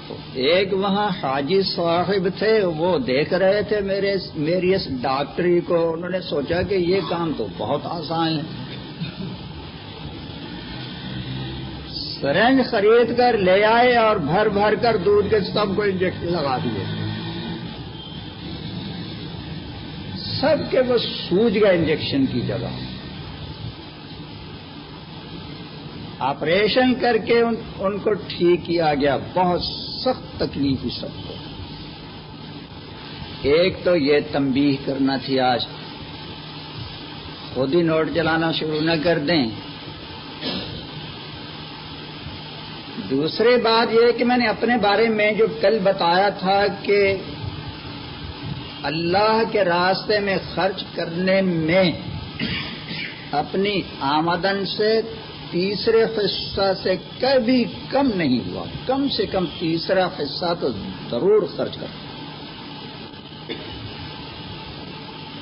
Speaker 1: تو ایک وہاں حاجی صاحب تھے، وہ دیکھ رہے تھے میری اس ڈاکٹری کو، انہوں نے سوچا کہ یہ کام تو بہت آسان ہے، سرنج خرید کر لے آئے اور بھر بھر کر دودھ کے سب کو انجیکشن لگا دیے، سب کے وہ سوج گئے انجیکشن کی جگہ۔ آپریشن کر کے ان کو ٹھیک کیا گیا، بہت سخت تکلیف اس سب کو۔ ایک تو یہ تنبیہ کرنا تھی، آج خود ہی نوٹ چلانا شروع نہ کر دیں۔ دوسری بات یہ کہ میں نے اپنے بارے میں جو کل بتایا تھا کہ اللہ کے راستے میں خرچ کرنے میں اپنی آمدن سے تیسرے حصہ سے کبھی کم نہیں ہوا، کم سے کم تیسرا حصہ تو ضرور خرچ کرتا،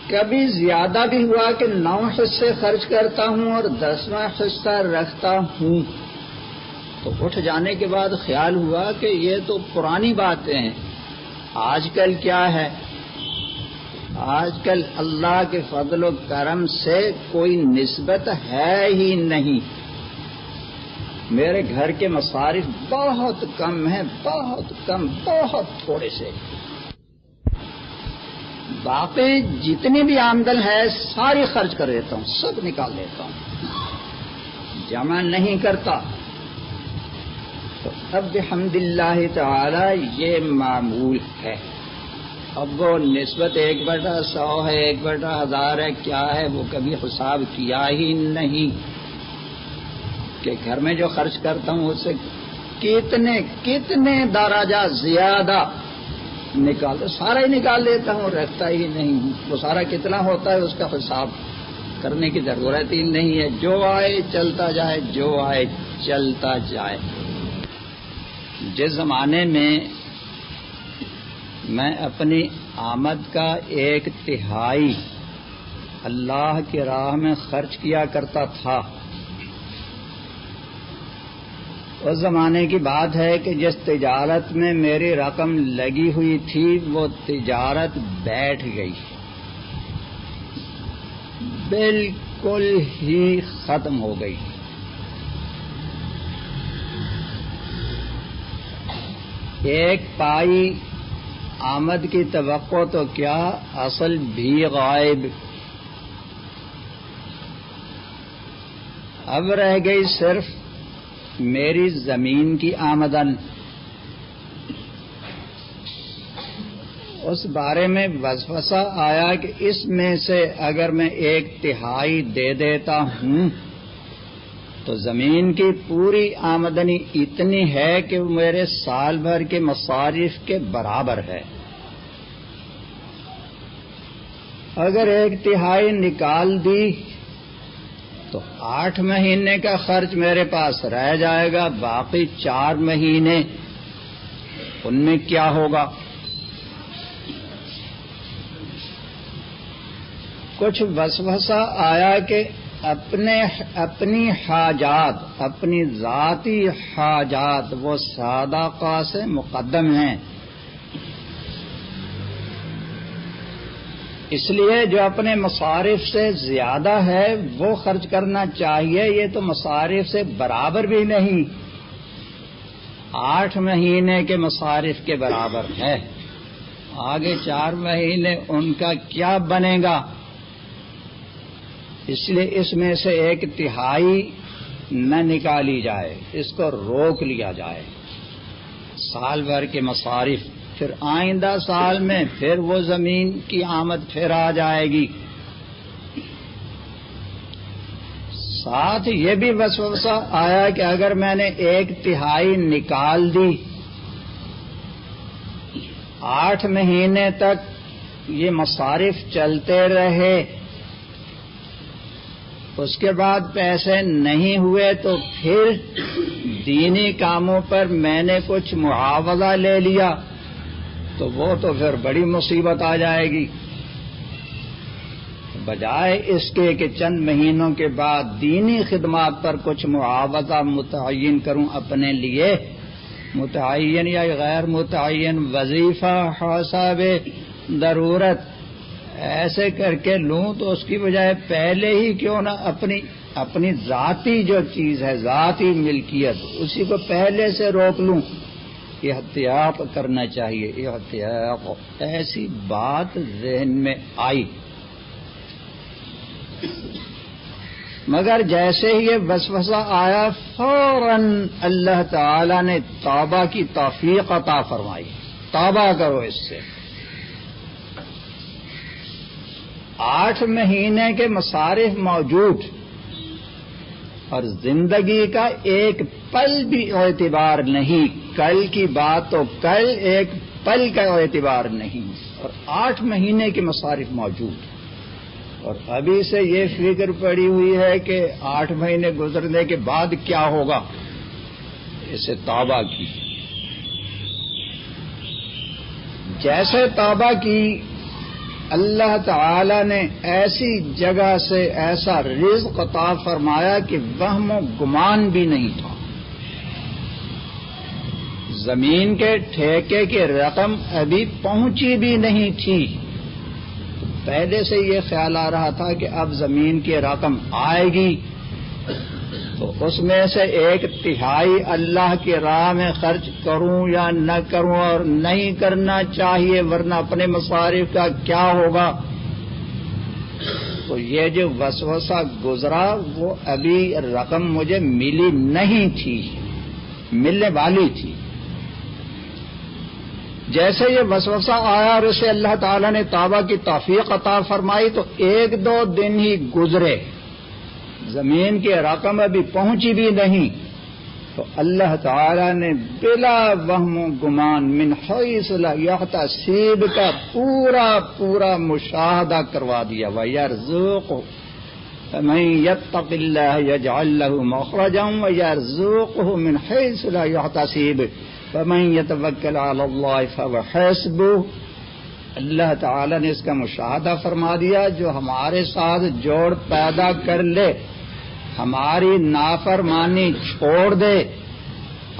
Speaker 1: کبھی زیادہ بھی ہوا کہ 9 حصے خرچ کرتا ہوں اور 10واں حصہ رکھتا ہوں۔ تو اٹھ جانے کے بعد خیال ہوا کہ یہ تو پرانی باتیں ہیں، آج کل کیا ہے؟ آج کل اللہ کے فضل و کرم سے کوئی نسبت ہے ہی نہیں، میرے گھر کے مصارف بہت کم ہیں، بہت کم، بہت تھوڑے سے، باقی جتنی بھی آمدن ہے ساری خرچ کر دیتا ہوں، سب نکال لیتا ہوں، جمع نہیں کرتا۔ تو اب بحمد اللہ تعالی یہ معمول ہے۔ اب وہ نسبت 1/100 ہے، 1/1000 ہے، کیا ہے وہ کبھی حساب کیا ہی نہیں کہ گھر میں جو خرچ کرتا ہوں اس سے کتنے درجہ زیادہ نکال، سارا ہی نکال لیتا ہوں، رکھتا ہی نہیں ہوں۔ وہ سارا کتنا ہوتا ہے اس کا حساب کرنے کی ضرورت ہی نہیں ہے، جو آئے چلتا جائے، جو آئے چلتا جائے۔ جس زمانے میں میں اپنی آمد کا 1/3 اللہ کی راہ میں خرچ کیا کرتا تھا، اس زمانے کی بات ہے کہ جس تجارت میں میری رقم لگی ہوئی تھی وہ تجارت بیٹھ گئی، بالکل ہی ختم ہو گئی۔ ایک پائی آمد کی توقع تو کیا، اصل بھی غائب۔ اب رہ گئی صرف میری زمین کی آمدن، اس بارے میں وسوسہ آیا کہ اس میں سے اگر میں 1/3 دے دیتا ہوں تو زمین کی پوری آمدنی اتنی ہے کہ وہ میرے سال بھر کے مصارف کے برابر ہے۔ اگر 1/3 نکال دی تو 8 مہینے کا خرچ میرے پاس رہ جائے گا، باقی 4 مہینے ان میں کیا ہوگا؟ کچھ وسوسہ آیا کہ اپنی حاجات، اپنی ذاتی حاجات وہ صدقہ سے مقدم ہیں، اس لیے جو اپنے مصارف سے زیادہ ہے وہ خرچ کرنا چاہیے، یہ تو مصارف سے برابر بھی نہیں، 8 مہینے کے مصارف کے برابر ہے، آگے 4 مہینے ان کا کیا بنے گا؟ اس لیے اس میں سے 1/3 نہ نکالی جائے، اس کو روک لیا جائے، سال بھر کے مصارف، پھر آئندہ سال میں پھر وہ زمین کی آمد پھر آ جائے گی۔ ساتھ یہ بھی وسوسہ آیا کہ اگر میں نے 1/3 نکال دی، 8 مہینے تک یہ مصارف چلتے رہے، اس کے بعد پیسے نہیں ہوئے تو پھر دینی کاموں پر میں نے کچھ معاوضہ لے لیا تو وہ تو پھر بڑی مصیبت آ جائے گی۔ بجائے اس کے کہ چند مہینوں کے بعد دینی خدمات پر کچھ معاوضہ متعین کروں اپنے لیے، متعین یا غیر متعین وظیفہ حساب ضرورت ایسے کر کے لوں تو اس کی بجائے پہلے ہی کیوں نہ اپنی ذاتی جو چیز ہے ذاتی ملکیت اسی کو پہلے سے روک لوں. احتیاط کرنا چاہیے. احتیاط ایسی بات ذہن میں آئی مگر جیسے ہی یہ وسوسہ آیا فوراً اللہ تعالی نے توبہ کی توفیق عطا فرمائی. توبہ کرو اس سے. 8 مہینے کے مصارف موجود اور زندگی کا ایک پل بھی اعتبار نہیں. کل کی بات تو کل، ایک پل کا اعتبار نہیں، اور 8 مہینے کے مصارف موجود. اور ابھی سے یہ فکر پڑی ہوئی ہے کہ 8 مہینے گزرنے کے بعد کیا ہوگا. اسے توبہ کی. جیسے توبہ کی اللہ تعالی نے ایسی جگہ سے ایسا رزق عطا فرمایا کہ وہم و گمان بھی نہیں تھا. زمین کے ٹھیکے کی رقم ابھی پہنچی بھی نہیں تھی. پہلے سے یہ خیال آ رہا تھا کہ اب زمین کی رقم آئے گی تو اس میں سے 1/3 اللہ کی راہ میں خرچ کروں یا نہ کروں، اور نہیں کرنا چاہیے ورنہ اپنے مصارف کا کیا ہوگا. تو یہ جو وسوسہ گزرا وہ ابھی رقم مجھے ملی نہیں تھی، ملنے والی تھی. جیسے یہ وسوسہ آیا اور اسے اللہ تعالیٰ نے توبہ کی توفیق عطا فرمائی تو 1-2 دن ہی گزرے، زمین کی رقم ابھی پہنچی بھی نہیں، تو اللہ تعالیٰ نے بلا وہم و گمان من حیث لا یحتسب کا پورا مشاہدہ کروا دیا. وَيَرْزُقْهُ فَمَن يَتَّقِ اللَّهَ يَجْعَل لَّهُ مَخْرَجًا وَيَرْزُقْهُ مِنْ حَيْثُ لَا يَحْتَسِبُ فَمَن يَتَوَكَّلْ عَلَى اللَّهِ فَهُوَ حَسْبُهُ. اللہ تعالیٰ نے اس کا مشاہدہ فرما دیا. جو ہمارے ساتھ جوڑ پیدا کر لے، ہماری نافرمانی چھوڑ دے،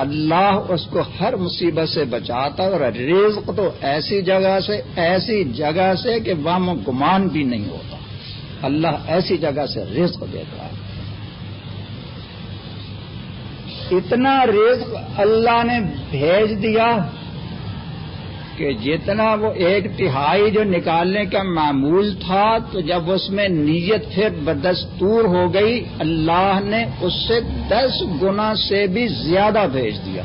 Speaker 1: اللہ اس کو ہر مصیبت سے بچاتا ہے. اور رزق تو ایسی جگہ سے کہ وہم و گمان بھی نہیں ہوتا. اللہ ایسی جگہ سے رزق دیتا ہے. اتنا رزق اللہ نے بھیج دیا کہ جتنا وہ 1/3 جو نکالنے کا معمول تھا تو جب اس میں نیت پھر بدستور ہو گئی اللہ نے اس سے 10 گنا سے بھی زیادہ بھیج دیا.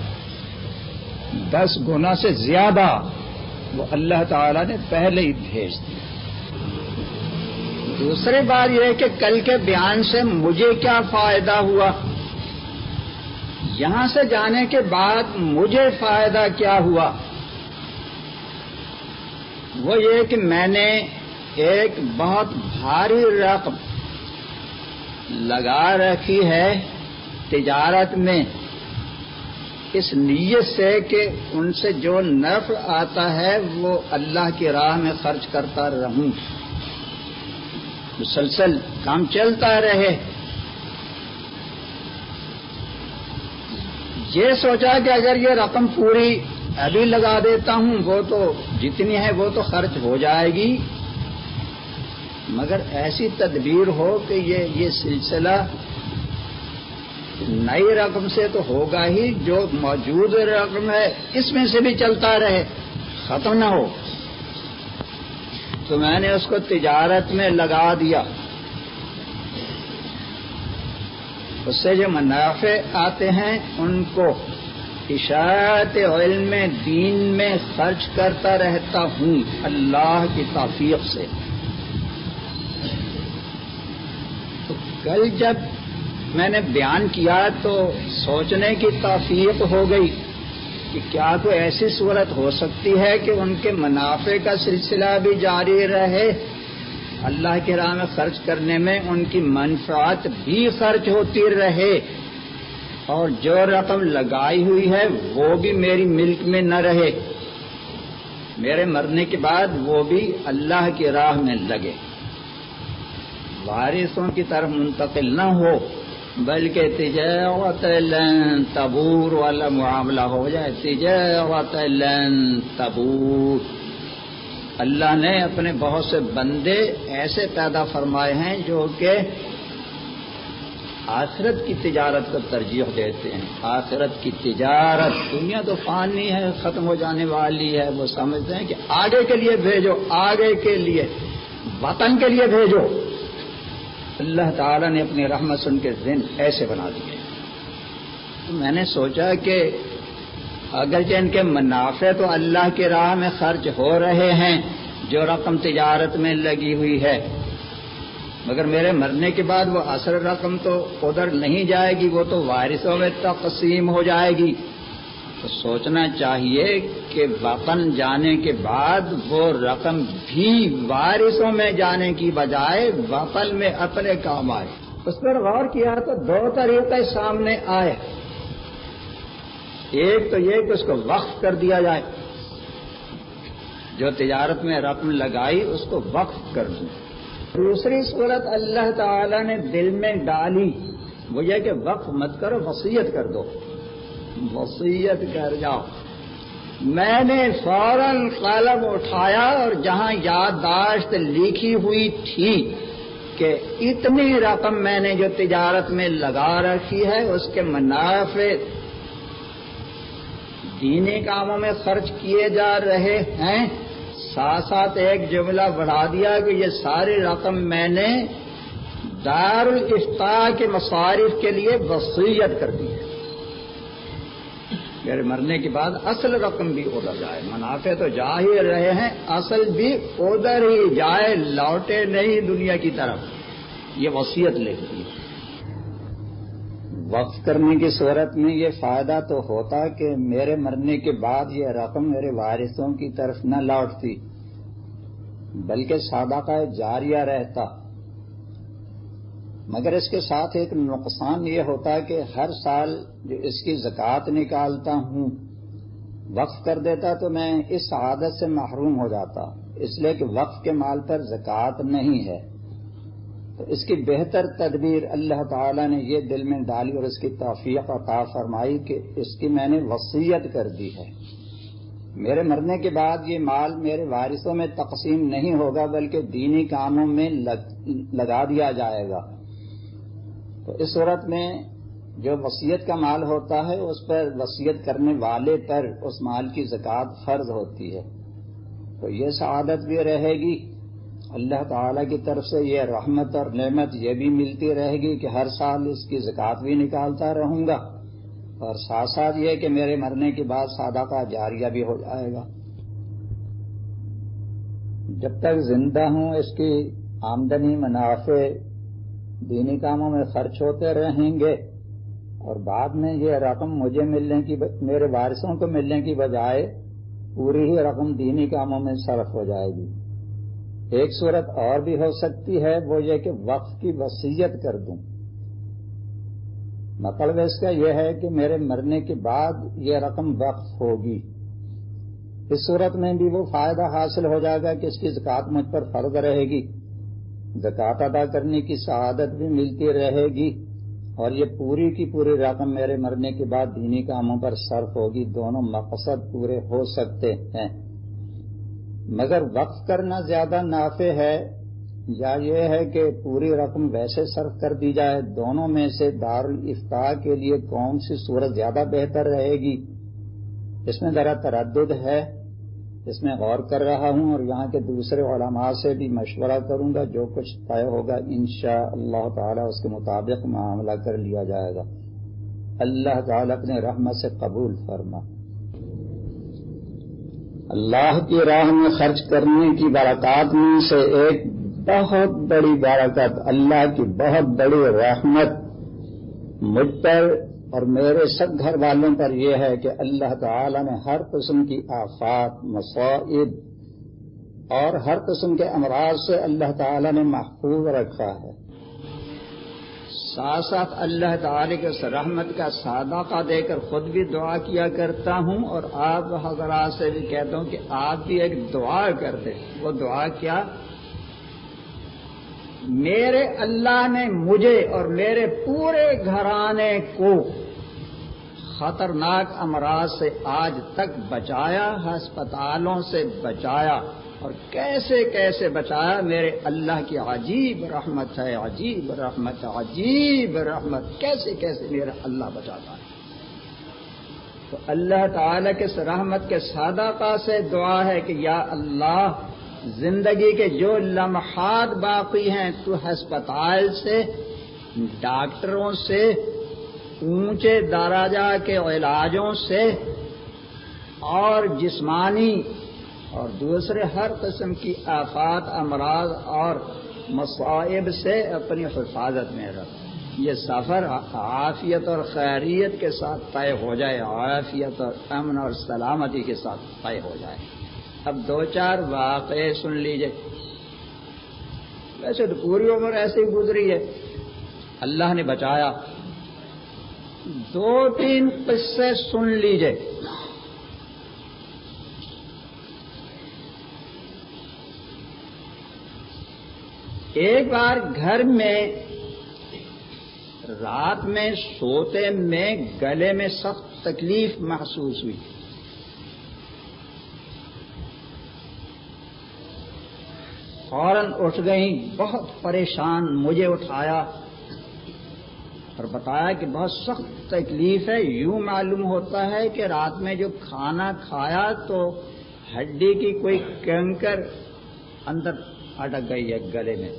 Speaker 1: 10 گنا سے زیادہ وہ اللہ تعالی نے پہلے ہی بھیج دیا. دوسری بات یہ ہے کہ کل کے بیان سے مجھے کیا فائدہ ہوا، یہاں سے جانے کے بعد مجھے فائدہ کیا ہوا. وہ یہ کہ میں نے ایک بہت بھاری رقم لگا رکھی ہے تجارت میں، اس نیت سے کہ ان سے جو نفع آتا ہے وہ اللہ کی راہ میں خرچ کرتا رہوں، مسلسل کام چلتا رہے. یہ سوچا کہ اگر یہ رقم پوری ابھی لگا دیتا ہوں وہ تو جتنی ہے وہ تو خرچ ہو جائے گی، مگر ایسی تدبیر ہو کہ یہ سلسلہ نئی رقم سے تو ہوگا ہی، جو موجود رقم ہے اس میں سے بھی چلتا رہے، ختم نہ ہو. تو میں نے اس کو تجارت میں لگا دیا. اس سے جو منافع آتے ہیں ان کو اشاعت علم دین میں خرچ کرتا رہتا ہوں اللہ کی توفیق سے. تو کل جب میں نے بیان کیا تو سوچنے کی توفیق ہو گئی کہ کیا کوئی ایسی صورت ہو سکتی ہے کہ ان کے منافع کا سلسلہ بھی جاری رہے، اللہ کی راہ میں خرچ کرنے میں ان کی منفعت بھی خرچ ہوتی رہے، اور جو رقم لگائی ہوئی ہے وہ بھی میری ملک میں نہ رہے، میرے مرنے کے بعد وہ بھی اللہ کی راہ میں لگے، وارثوں کی طرف منتقل نہ ہو. بلکہ تجارت لن تبور والا معاملہ ہو جائے. تجارت لن تبور. اللہ نے اپنے بہت سے بندے ایسے پیدا فرمائے ہیں جو کہ آخرت کی تجارت کو ترجیح دیتے ہیں. آخرت کی تجارت، دنیا تو فانی ہے، ختم ہو جانے والی ہے. وہ سمجھتے ہیں کہ آگے کے لیے بھیجو، آگے کے لیے، وطن کے لیے بھیجو. اللہ تعالیٰ نے اپنی رحمت سے ان کے ذہن ایسے بنا دیے. تو میں نے سوچا کہ اگرچہ ان کے منافع تو اللہ کی راہ میں خرچ ہو رہے ہیں، جو رقم تجارت میں لگی ہوئی ہے، مگر میرے مرنے کے بعد وہ اصل رقم تو ادھر نہیں جائے گی، وہ تو وارثوں میں تقسیم ہو جائے گی. تو سوچنا چاہیے کہ وطن جانے کے بعد وہ رقم بھی وارثوں میں جانے کی بجائے وطن میں اپنے کام آئے. اس پر غور کیا تو دو طریقے سامنے آئے. ایک تو یہ کہ اس کو وقف کر دیا جائے، جو تجارت میں رقم لگائی اس کو وقف کر دوں. دوسری صورت اللہ تعالی نے دل میں ڈالی، وہ یہ کہ وقف مت کرو، وصیت کر دو. وصیت کر جاؤ. میں نے فوراً قلم اٹھایا اور جہاں یادداشت لکھی ہوئی تھی کہ اتنی رقم میں نے جو تجارت میں لگا رکھی ہے اس کے منافع دینی کاموں میں خرچ کیے جا رہے ہیں، ساتھ ساتھ ایک جملہ بڑھا دیا کہ یہ ساری رقم میں نے دارالافتاء کے مصارف کے لیے وصیت کر دی ہے. میرے مرنے کے بعد اصل رقم بھی ادھر جائے. منافع تو جا ہی رہے ہیں، اصل بھی ادھر ہی جائے، لوٹے نہیں دنیا کی طرف. یہ وصیت لکھ دی. وقف کرنے کی صورت میں یہ فائدہ تو ہوتا کہ میرے مرنے کے بعد یہ رقم میرے وارثوں کی طرف نہ لوٹتی، بلکہ صدقہ جاریہ رہتا. مگر اس کے ساتھ ایک نقصان یہ ہوتا کہ ہر سال جو اس کی زکوٰۃ نکالتا ہوں وقف کر دیتا تو میں اس عادت سے محروم ہو جاتا، اس لیے کہ وقف کے مال پر زکوٰۃ نہیں ہے. تو اس کی بہتر تدبیر اللہ تعالیٰ نے یہ دل میں ڈالی اور اس کی توفیق عطا فرمائی کہ اس کی میں نے وصیت کر دی ہے. میرے مرنے کے بعد یہ مال میرے وارثوں میں تقسیم نہیں ہوگا بلکہ دینی کاموں میں لگا دیا جائے گا. تو اس صورت میں جو وصیت کا مال ہوتا ہے اس پر وصیت کرنے والے پر اس مال کی زکوٰۃ فرض ہوتی ہے. تو یہ سعادت بھی رہے گی، اللہ تعالیٰ کی طرف سے یہ رحمت اور نعمت یہ بھی ملتی رہے گی کہ ہر سال اس کی زکوٰۃ بھی نکالتا رہوں گا، اور ساتھ ساتھ یہ کہ میرے مرنے کے بعد صدقہ جاریہ بھی ہو جائے گا. جب تک زندہ ہوں اس کی آمدنی منافع دینی کاموں میں خرچ ہوتے رہیں گے، اور بعد میں یہ رقم مجھے ملنے کی میرے وارثوں کو ملنے کی بجائے پوری ہی رقم دینی کاموں میں صرف ہو جائے گی. ایک صورت اور بھی ہو سکتی ہے، وہ یہ کہ وقف کی وصیت کر دوں. مطلب اس کا یہ ہے کہ میرے مرنے کے بعد یہ رقم وقف ہوگی. اس صورت میں بھی وہ فائدہ حاصل ہو جائے گا کہ اس کی زکوٰۃ مجھ پر فرض رہے گی، زکوٰۃ ادا کرنے کی سعادت بھی ملتی رہے گی، اور یہ پوری کی پوری رقم میرے مرنے کے بعد دینی کاموں پر صرف ہوگی. دونوں مقصد پورے ہو سکتے ہیں. مگر وقف کرنا زیادہ نافع ہے یا یہ ہے کہ پوری رقم ویسے صرف کر دی جائے؟ دونوں میں سے دارالافتاء کے لیے کون سی صورت زیادہ بہتر رہے گی؟ اس میں ذرا تردد ہے، اس میں غور کر رہا ہوں اور یہاں کے دوسرے علماء سے بھی مشورہ کروں گا. جو کچھ طے ہوگا انشاءاللہ تعالی اس کے مطابق معاملہ کر لیا جائے گا. اللہ تعالی اپنے رحمت سے قبول فرما. اللہ کی راہ میں خرچ کرنے کی برکات میں سے ایک بہت بڑی برکت، اللہ کی بہت بڑی رحمت مجھ پر اور میرے سب گھر والوں پر یہ ہے کہ اللہ تعالی نے ہر قسم کی آفات، مصائب اور ہر قسم کے امراض سے اللہ تعالی نے محفوظ رکھا ہے. ساتھ ساتھ اللہ تعالی کے اس رحمت کا صدقہ دے کر خود بھی دعا کیا کرتا ہوں، اور آپ حضرات سے بھی کہتا ہوں کہ آپ بھی ایک دعا کر دیں. وہ دعا کیا؟ میرے اللہ نے مجھے اور میرے پورے گھرانے کو خطرناک امراض سے آج تک بچایا، ہسپتالوں سے بچایا، اور کیسے کیسے بچایا، میرے اللہ کی عجیب رحمت ہے، عجیب رحمت، عجیب رحمت، کیسے کیسے میرا اللہ بچاتا ہے۔ تو اللہ تعالیٰ کے رحمت کے صدقہ سے دعا ہے کہ یا اللہ زندگی کے جو لمحات باقی ہیں تو ہسپتال سے، ڈاکٹروں سے، اونچے درجہ کے علاجوں سے اور جسمانی اور دوسرے ہر قسم کی آفات، امراض اور مصائب سے اپنی حفاظت میں رکھ۔ یہ سفر عافیت اور خیریت کے ساتھ طے ہو جائے، عافیت اور امن اور سلامتی کے ساتھ طے ہو جائے۔ اب دو چار واقعے سن لیجئے۔ ویسے تو پوری عمر ایسے ہی گزری ہے، اللہ نے بچایا۔ دو تین قصے سن لیجئے۔ ایک بار گھر میں رات میں سوتے میں گلے میں سخت تکلیف محسوس ہوئی۔ فوراً اٹھ گئیں، بہت پریشان، مجھے اٹھایا اور بتایا کہ بہت سخت تکلیف ہے۔ یوں معلوم ہوتا ہے کہ رات میں جو کھانا کھایا تو ہڈی کی کوئی کنکر اندر اٹک گئی ہے گلے میں۔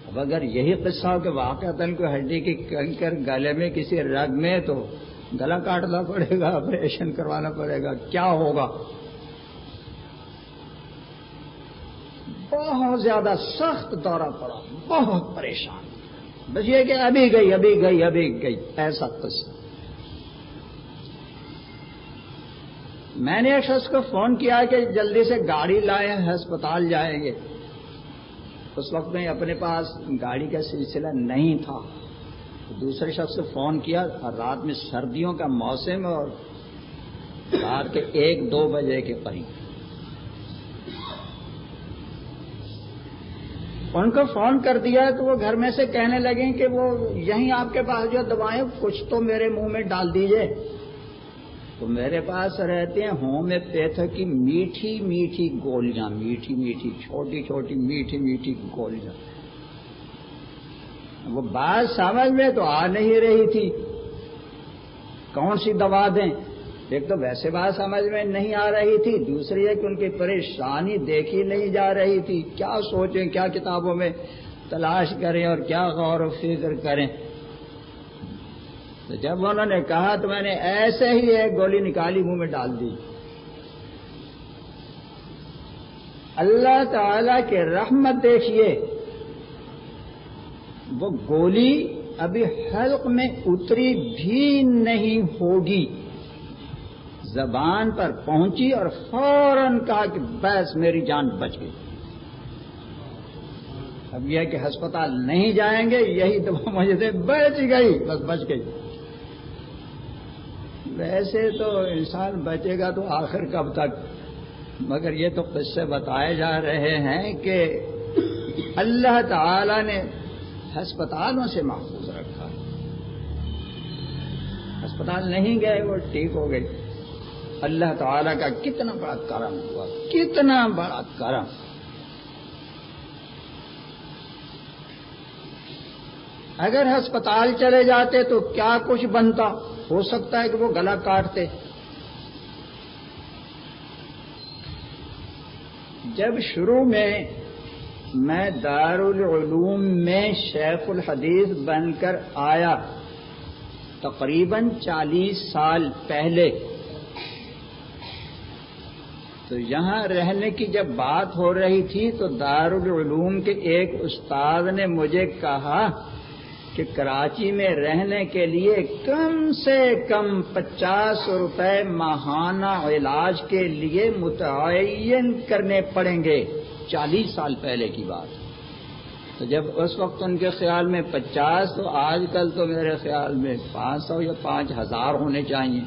Speaker 1: اب اگر یہی قصہ ہو کہ واقعتاً کوئی ہڈی کی کنکر گلے میں کسی رگ میں، تو گلا کاٹنا پڑے گا، آپریشن کروانا پڑے گا، کیا ہوگا؟ بہت زیادہ سخت دورہ پڑا، بہت پریشان، بس یہ کہ ابھی گئی ابھی گئی ابھی گئی، ایسا قصہ۔ میں نے ایک شخص کو فون کیا کہ جلدی سے گاڑی لائیں، ہسپتال جائیں گے۔ اس وقت میں اپنے پاس گاڑی کا سلسلہ نہیں تھا، دوسرے شخص سے فون کیا، اور رات میں سردیوں کا موسم اور رات کے 1-2 بجے کے قریب ان کو فون کر دیا، تو وہ گھر میں سے کہنے لگے کہ وہ یہیں آپ کے پاس جو دوائیں کچھ تو میرے منہ میں ڈال دیجئے۔ تو میرے پاس رہتے ہیں ہومیوپیتھی کی میٹھی میٹھی گولیاں، میٹھی میٹھی چھوٹی چھوٹی میٹھی میٹھی گولیاں۔ وہ بات سمجھ میں تو آ نہیں رہی تھی، کون سی دوا دیں؟ ایک تو ویسے بات سمجھ میں نہیں آ رہی تھی، دوسری ہے کہ ان کی پریشانی دیکھی نہیں جا رہی تھی، کیا سوچیں، کیا کتابوں میں تلاش کریں اور کیا غور و فکر کریں۔ تو جب انہوں نے کہا تو میں نے ایسے ہی ایک گولی نکالی، منہ میں ڈال دی۔ اللہ تعالی کے رحمت دیکھیے، وہ گولی ابھی حلق میں اتری بھی نہیں ہوگی، زبان پر پہنچی اور فوراً کہا کہ بس میری جان بچ گئی۔ اب یہ کہ ہسپتال نہیں جائیں گے، یہی دوا مجھے سے بچ گئی، بس بچ گئی۔ ویسے تو انسان بچے گا تو آخر کب تک، مگر یہ تو قصے بتائے جا رہے ہیں کہ اللہ تعالی نے ہسپتالوں سے محفوظ رکھا، ہسپتال نہیں گئے، وہ ٹھیک ہو گئی۔ اللہ تعالی کا کتنا بڑا کرم ہوا، کتنا بڑا کرم۔ اگر ہسپتال چلے جاتے تو کیا کچھ بنتا، ہو سکتا ہے کہ وہ گلا کاٹتے۔ جب شروع میں دارالعلوم میں شیخ الحدیث بن کر آیا، تقریباً 40 سال پہلے، تو یہاں رہنے کی جب بات ہو رہی تھی تو دارالعلوم کے ایک استاد نے مجھے کہا کہ کراچی میں رہنے کے لیے کم سے کم 50 روپے ماہانہ علاج کے لیے متعین کرنے پڑیں گے۔ 40 سال پہلے کی بات۔ تو جب اس وقت ان کے خیال میں 50، تو آج کل تو میرے خیال میں 500 یا 5000 ہونے چاہیے۔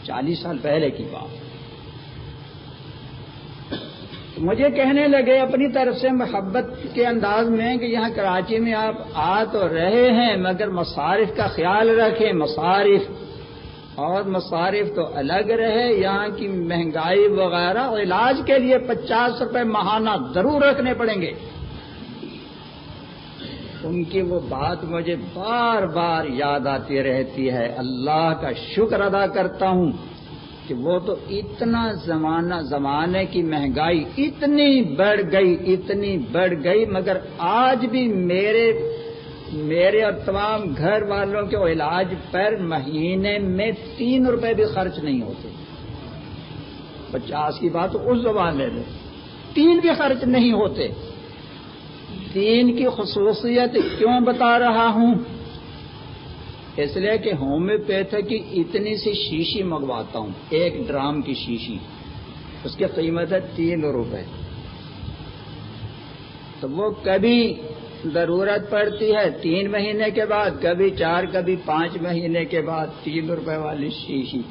Speaker 1: 40 سال پہلے کی بات۔ مجھے کہنے لگے اپنی طرف سے محبت کے انداز میں کہ یہاں کراچی میں آپ آ تو رہے ہیں مگر مصارف کا خیال رکھیں، مصارف تو الگ رہے، یہاں کی مہنگائی وغیرہ، علاج کے لیے 50 روپے ماہانہ ضرور رکھنے پڑیں گے۔ ان کی وہ بات مجھے بار بار یاد آتی رہتی ہے۔ اللہ کا شکر ادا کرتا ہوں کہ وہ تو اتنا زمانے کی مہنگائی اتنی بڑھ گئی مگر آج بھی میرے اور تمام گھر والوں کے علاج پر مہینے میں 3 روپے بھی خرچ نہیں ہوتے۔ 50 کی بات اس زمانے میں 3 بھی خرچ نہیں ہوتے۔ 3 کی خصوصیت کیوں بتا رہا ہوں؟ اس لیے کہ ہومیوپیتھی کی اتنی سی شیشی منگواتا ہوں، 1 ڈرام کی شیشی، اس کی قیمت ہے 3 روپے۔ تو وہ کبھی ضرورت پڑتی ہے 3 مہینے کے بعد، کبھی 4، کبھی 5 مہینے کے بعد 3 روپے والی شیشی،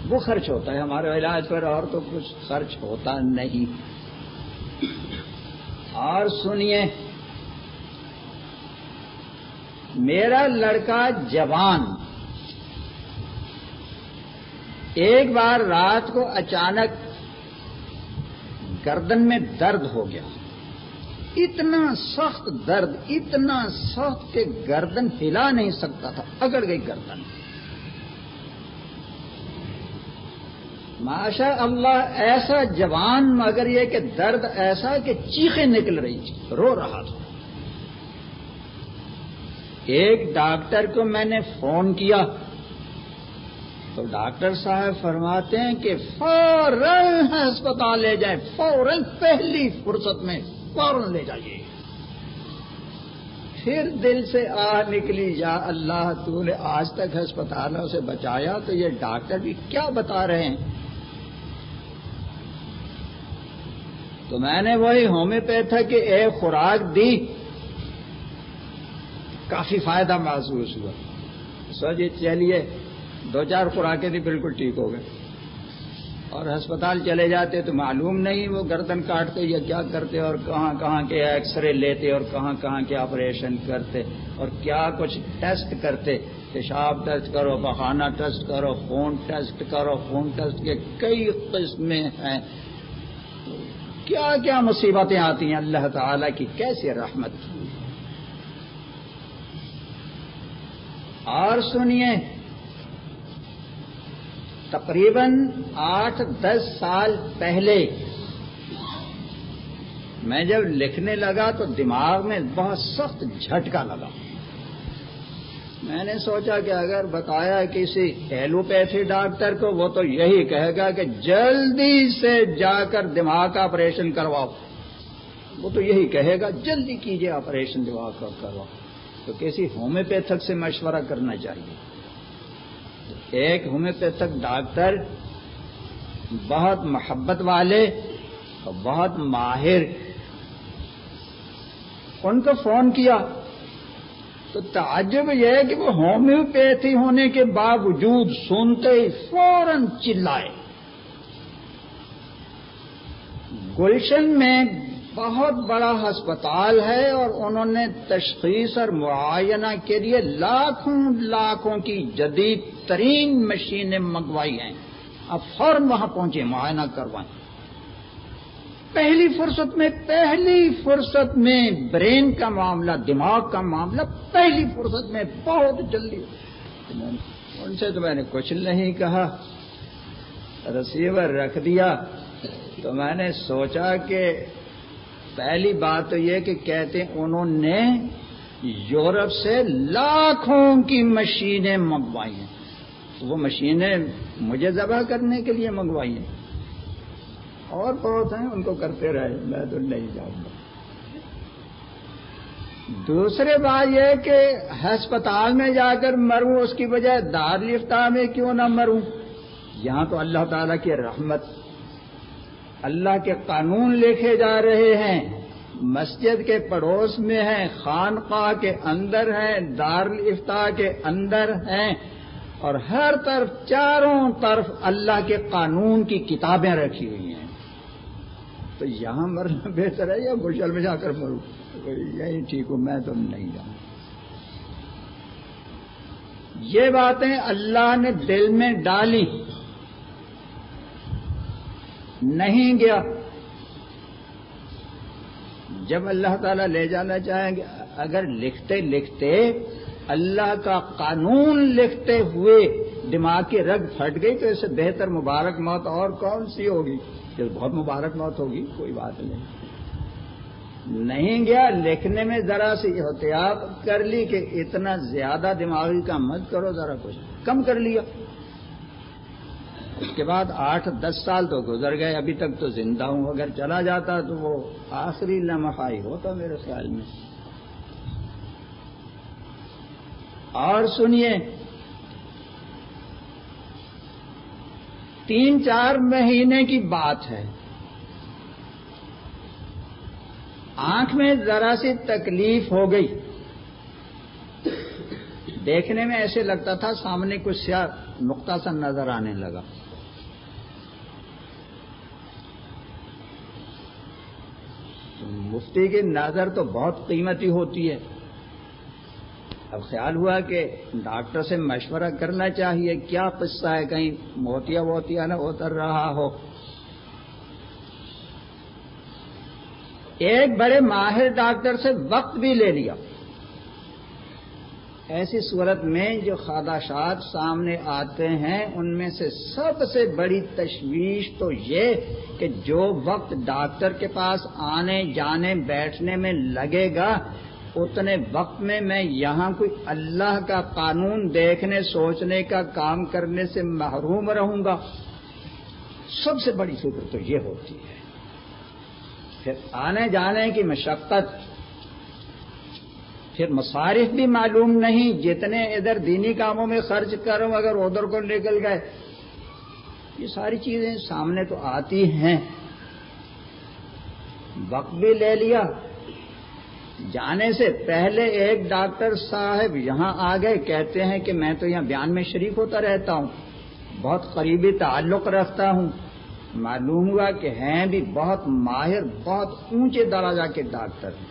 Speaker 1: وہ خرچ ہوتا ہے ہمارے علاج پر، اور تو کچھ خرچ ہوتا نہیں۔ اور سنیے، میرا لڑکا جوان ایک بار رات کو اچانک گردن میں درد ہو گیا، اتنا سخت درد، اتنا سخت کہ گردن ہلا نہیں سکتا تھا، اگڑ گئی گردن۔ ماشاء اللہ ایسا جوان، مگر یہ کہ درد ایسا کہ چیخیں نکل رہی تھی، رو رہا تھا۔ ایک ڈاکٹر کو میں نے فون کیا تو ڈاکٹر صاحب فرماتے ہیں کہ فوراً ہسپتال لے جائیں، فوراً پہلی فرصت میں فوراً لے جائیے۔ پھر دل سے آہ نکلی، یا اللہ تو نے آج تک ہسپتالوں سے بچایا، تو یہ ڈاکٹر بھی کیا بتا رہے ہیں؟ تو میں نے وہی ہومیوپیتھی کی ایک خوراک دی، کافی فائدہ محسوس ہوا۔ سوچیے چلیے 2-4 خوراکیں تھی، بالکل ٹھیک ہو گئے۔ اور ہسپتال چلے جاتے تو معلوم نہیں وہ گردن کاٹتے یا کیا کرتے، اور کہاں کہاں کے ایکس رے لیتے، اور کہاں کہاں کے آپریشن کرتے، اور کیا کچھ ٹیسٹ کرتے، پیشاب ٹیسٹ کرو، پخانہ ٹیسٹ کرو، خون ٹیسٹ کرو، خون ٹیسٹ کے کئی قسمیں ہیں، کیا کیا مصیبتیں آتی ہیں، اللہ تعالی کی کیسی رحمت۔ اور سنیے، تقریباً 8-10 سال پہلے میں جب لکھنے لگا تو دماغ میں بہت سخت جھٹکا لگا۔ میں نے سوچا کہ اگر بتایا کسی ایلوپیتھی ڈاکٹر کو، وہ تو یہی کہے گا کہ جلدی سے جا کر دماغ کا آپریشن کرواؤ، وہ تو یہی کہے گا جلدی کیجئے آپریشن دماغ کا کرواؤ۔ تو کسی ہومیوپیتھک سے مشورہ کرنا چاہیے۔ ایک ہومیوپیتھک ڈاکٹر بہت محبت والے اور بہت ماہر، ان کو فون کیا تو تعجب یہ ہے کہ وہ ہومیوپیتھی ہونے کے باوجود سنتے ہی فوراً چلائے۔ گلشن میں بہت بڑا ہسپتال ہے اور انہوں نے تشخیص اور معائنہ کے لیے لاکھوں کی جدید ترین مشینیں منگوائی ہیں۔ اب فوراً وہاں پہنچے، معائنہ کروائیں۔ پہلی فرصت میں برین کا معاملہ، دماغ کا معاملہ پہلی فرصت میں بہت جلدی۔ ان سے تو میں نے کچھ نہیں کہا، ریسیور رکھ دیا۔ تو میں نے سوچا کہ پہلی بات تو یہ کہ کہتے ہیں انہوں نے یورپ سے لاکھوں کی مشینیں منگوائی ہیں۔ وہ مشینیں مجھے ذبح کرنے کے لیے منگوائی ہیں، اور بہت ہیں، ان کو کرتے رہے، میں تو نہیں جاؤں گا۔ دوسری بات یہ کہ ہسپتال میں جا کر مروں اس کی بجائے دارالفتاح میں کیوں نہ مروں؟ یہاں تو اللہ تعالیٰ کی رحمت، اللہ کے قانون لکھے جا رہے ہیں، مسجد کے پڑوس میں ہیں، خانقاہ کے اندر ہیں، دارالفتاح کے اندر ہیں، اور ہر طرف چاروں طرف اللہ کے قانون کی کتابیں رکھی ہوئی ہیں۔ تو یہاں مرنا بہتر ہے یا گلشن میں جا کر مروں؟ یہی ٹھیک ہوں، میں تو نہیں جاؤں۔ یہ باتیں اللہ نے دل میں ڈالی، نہیں گیا۔ جب اللہ تعالیٰ لے جانا چاہیں گے، اگر لکھتے لکھتے اللہ کا قانون لکھتے ہوئے دماغ کی رگ پھٹ گئی تو اس سے بہتر مبارک موت اور کون سی ہوگی؟ یہ بہت مبارک موت ہوگی، کوئی بات نہیں گیا۔ لکھنے میں ذرا سی احتیاط کر لی کہ اتنا زیادہ دماغی کا مت کرو، ذرا کچھ کم کر لیا۔ اس کے بعد 8-10 سال تو گزر گئے، ابھی تک تو زندہ ہوں۔ اگر چلا جاتا تو وہ آخری لمحہ ہی ہوتا میرے خیال میں۔ اور سنیے، 3-4 مہینے کی بات ہے، آنکھ میں ذرا سی تکلیف ہو گئی، دیکھنے میں ایسے لگتا تھا سامنے کچھ سیاہ نقطہ سا نظر آنے لگا۔ مفتی کی نظر تو بہت قیمتی ہوتی ہے۔ اب خیال ہوا کہ ڈاکٹر سے مشورہ کرنا چاہیے، کیا قصہ ہے، کہیں موتیا نہ اتر رہا ہو۔ ایک بڑے ماہر ڈاکٹر سے وقت بھی لے لیا۔ ایسی صورت میں جو خدشات سامنے آتے ہیں ان میں سے سب سے بڑی تشویش تو یہ کہ جو وقت ڈاکٹر کے پاس آنے جانے بیٹھنے میں لگے گا اتنے وقت میں یہاں کوئی اللہ کا قانون دیکھنے سوچنے کا کام کرنے سے محروم رہوں گا۔ سب سے بڑی فکر تو یہ ہوتی ہے۔ پھر آنے جانے کی مشقت، پھر مصارف بھی معلوم نہیں، جتنے ادھر دینی کاموں میں خرچ کروں اگر ادھر کو نکل گئے، یہ ساری چیزیں سامنے تو آتی ہیں۔ وقت بھی لے لیا، جانے سے پہلے ایک ڈاکٹر صاحب یہاں آ گئے، کہتے ہیں کہ میں تو یہاں بیان میں شریک ہوتا رہتا ہوں، بہت قریبی تعلق رکھتا ہوں۔ معلوم ہوا کہ ہیں بھی بہت ماہر، بہت اونچے درجہ کے ڈاکٹر ہیں۔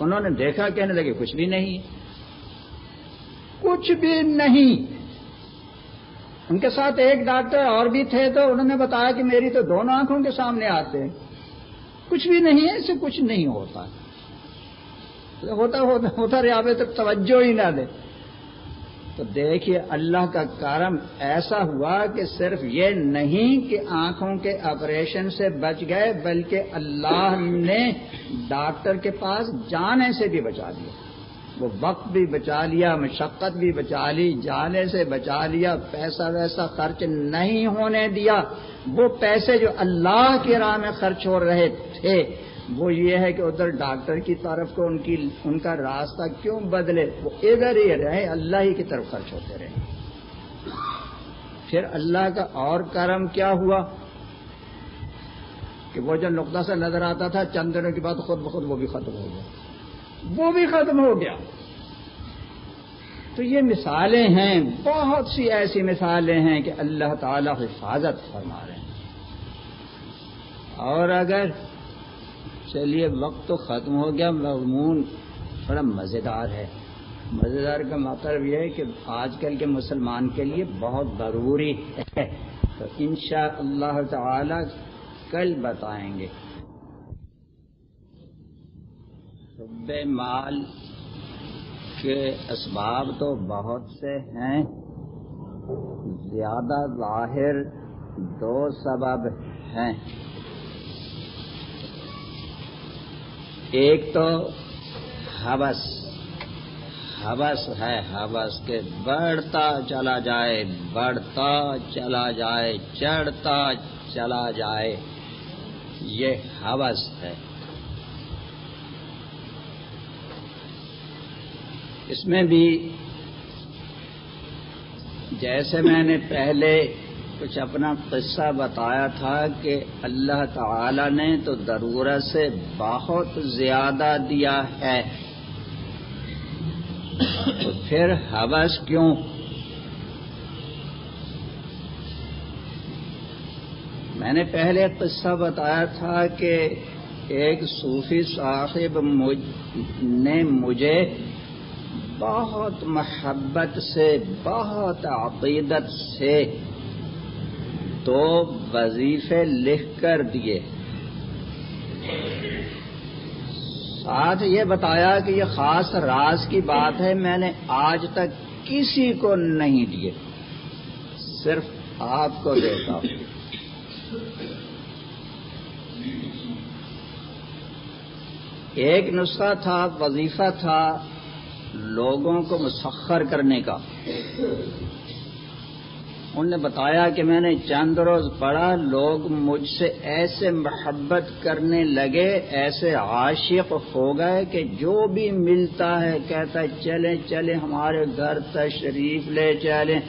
Speaker 1: انہوں نے دیکھا، کہنے لگے کچھ بھی نہیں، کچھ بھی نہیں۔ ان کے ساتھ ایک ڈاکٹر اور بھی تھے تو انہوں نے بتایا کہ میری تو دونوں آنکھوں کے سامنے آتے ہیں، کچھ بھی نہیں ہے، اسے کچھ نہیں ہوتا ریاض تک توجہ ہی نہ دے۔ تو دیکھیے اللہ کا کرم ایسا ہوا کہ صرف یہ نہیں کہ آنکھوں کے آپریشن سے بچ گئے بلکہ اللہ نے ڈاکٹر کے پاس جانے سے بھی بچا دیا، وہ وقت بھی بچا لیا، مشقت بھی بچا لی، جانے سے بچا لیا، پیسہ ویسا خرچ نہیں ہونے دیا۔ وہ پیسے جو اللہ کی راہ میں خرچ ہو رہے تھے وہ یہ ہے کہ ادھر ڈاکٹر کی طرف کو ان کا راستہ کیوں بدلے، وہ ادھر ہی رہے، اللہ ہی کی طرف خرچ ہوتے رہے۔ پھر اللہ کا اور کرم کیا ہوا کہ وہ جو نقطہ سا نظر آتا تھا چند دنوں کے بعد خود بخود وہ بھی ختم ہو گیا، وہ بھی ختم ہو گیا۔ تو یہ مثالیں ہیں، بہت سی ایسی مثالیں ہیں کہ اللہ تعالی حفاظت فرما رہے ہیں۔ اور اگر چلیے وقت تو ختم ہو گیا، مضمون بڑا مزیدار ہے۔ مزیدار کا مطلب یہ ہے کہ آج کل کے مسلمان کے لیے بہت ضروری ہے، تو انشاءاللہ تعالی کل بتائیں گے۔ حب مال کے اسباب تو بہت سے ہیں، زیادہ ظاہر 2 سبب ہیں۔ ایک تو ہوس ہے، ہوس کے بڑھتا چلا جائے، بڑھتا چلا جائے، چڑھتا چلا جائے، یہ ہوس ہے۔ اس میں بھی جیسے میں نے پہلے کچھ اپنا قصہ بتایا تھا کہ اللہ تعالی نے تو ضرورت سے بہت زیادہ دیا ہے، تو پھر ہوس کیوں؟ میں نے پہلے قصہ بتایا تھا کہ ایک صوفی صاحب نے مجھے بہت محبت سے، بہت عقیدت سے 2 وظیفے لکھ کر دیے، ساتھ یہ بتایا کہ یہ خاص راز کی بات ہے، میں نے آج تک کسی کو نہیں دیے، صرف آپ کو دیتا ہوں۔ ایک نسخہ تھا، وظیفہ تھا لوگوں کو مسخر کرنے کا۔ انہوں نے بتایا کہ میں نے چند روز پڑھا، لوگ مجھ سے ایسے محبت کرنے لگے، ایسے عاشق ہو گئے کہ جو بھی ملتا ہے کہتا ہے چلیں چلیں ہمارے گھر تشریف لے چلیں،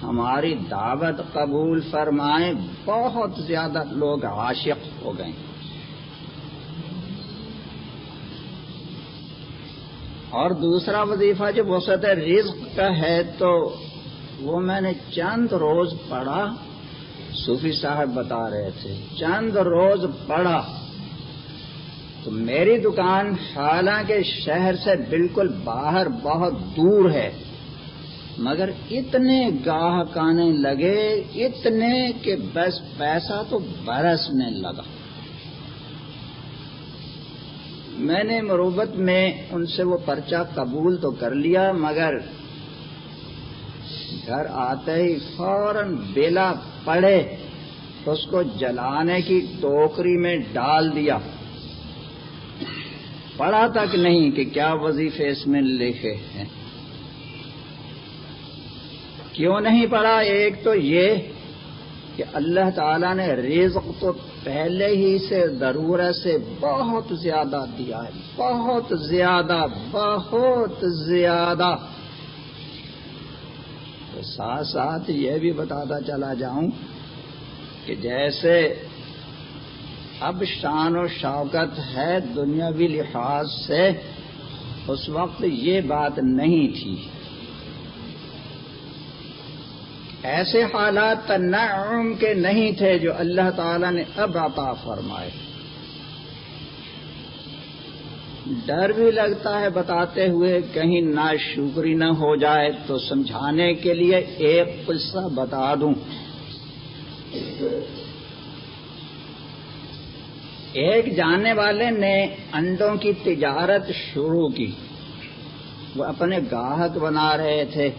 Speaker 1: ہماری دعوت قبول فرمائیں۔ بہت زیادہ لوگ عاشق ہو گئے۔ اور دوسرا وظیفہ جو وسعت رزق کا ہے تو وہ میں نے چند روز پڑھا، صوفی صاحب بتا رہے تھے، چند روز پڑھا تو میری دکان حالانکہ شہر سے بالکل باہر بہت دور ہے، مگر اتنے گاہک آنے لگے، اتنے کہ بس پیسہ تو برسنے لگا۔ میں نے مروبت میں ان سے وہ پرچہ قبول تو کر لیا، مگر گھر آتے ہی فوراً بلا پڑے اس کو جلانے کی ٹوکری میں ڈال دیا، پڑھا تک نہیں کہ کیا وظیفے اس میں لکھے ہیں۔ کیوں نہیں پڑھا؟ ایک تو یہ کہ اللہ تعالیٰ نے رزق تو پہلے ہی سے ضرورت سے بہت زیادہ دیا ہے، بہت زیادہ، بہت زیادہ۔ تو ساتھ ساتھ یہ بھی بتاتا چلا جاؤں کہ جیسے اب شان و شوکت ہے دنیاوی لحاظ سے، اس وقت یہ بات نہیں تھی۔ ایسے حالات تنعم کے نہیں تھے جو اللہ تعالیٰ نے اب عطا فرمائے۔ ڈر بھی لگتا ہے بتاتے ہوئے کہیں ناشکری نہ ہو جائے، تو سمجھانے کے لیے ایک قصہ بتا دوں۔ ایک جاننے والے نے انڈوں کی تجارت شروع کی، وہ اپنے گاہک بنا رہے تھے،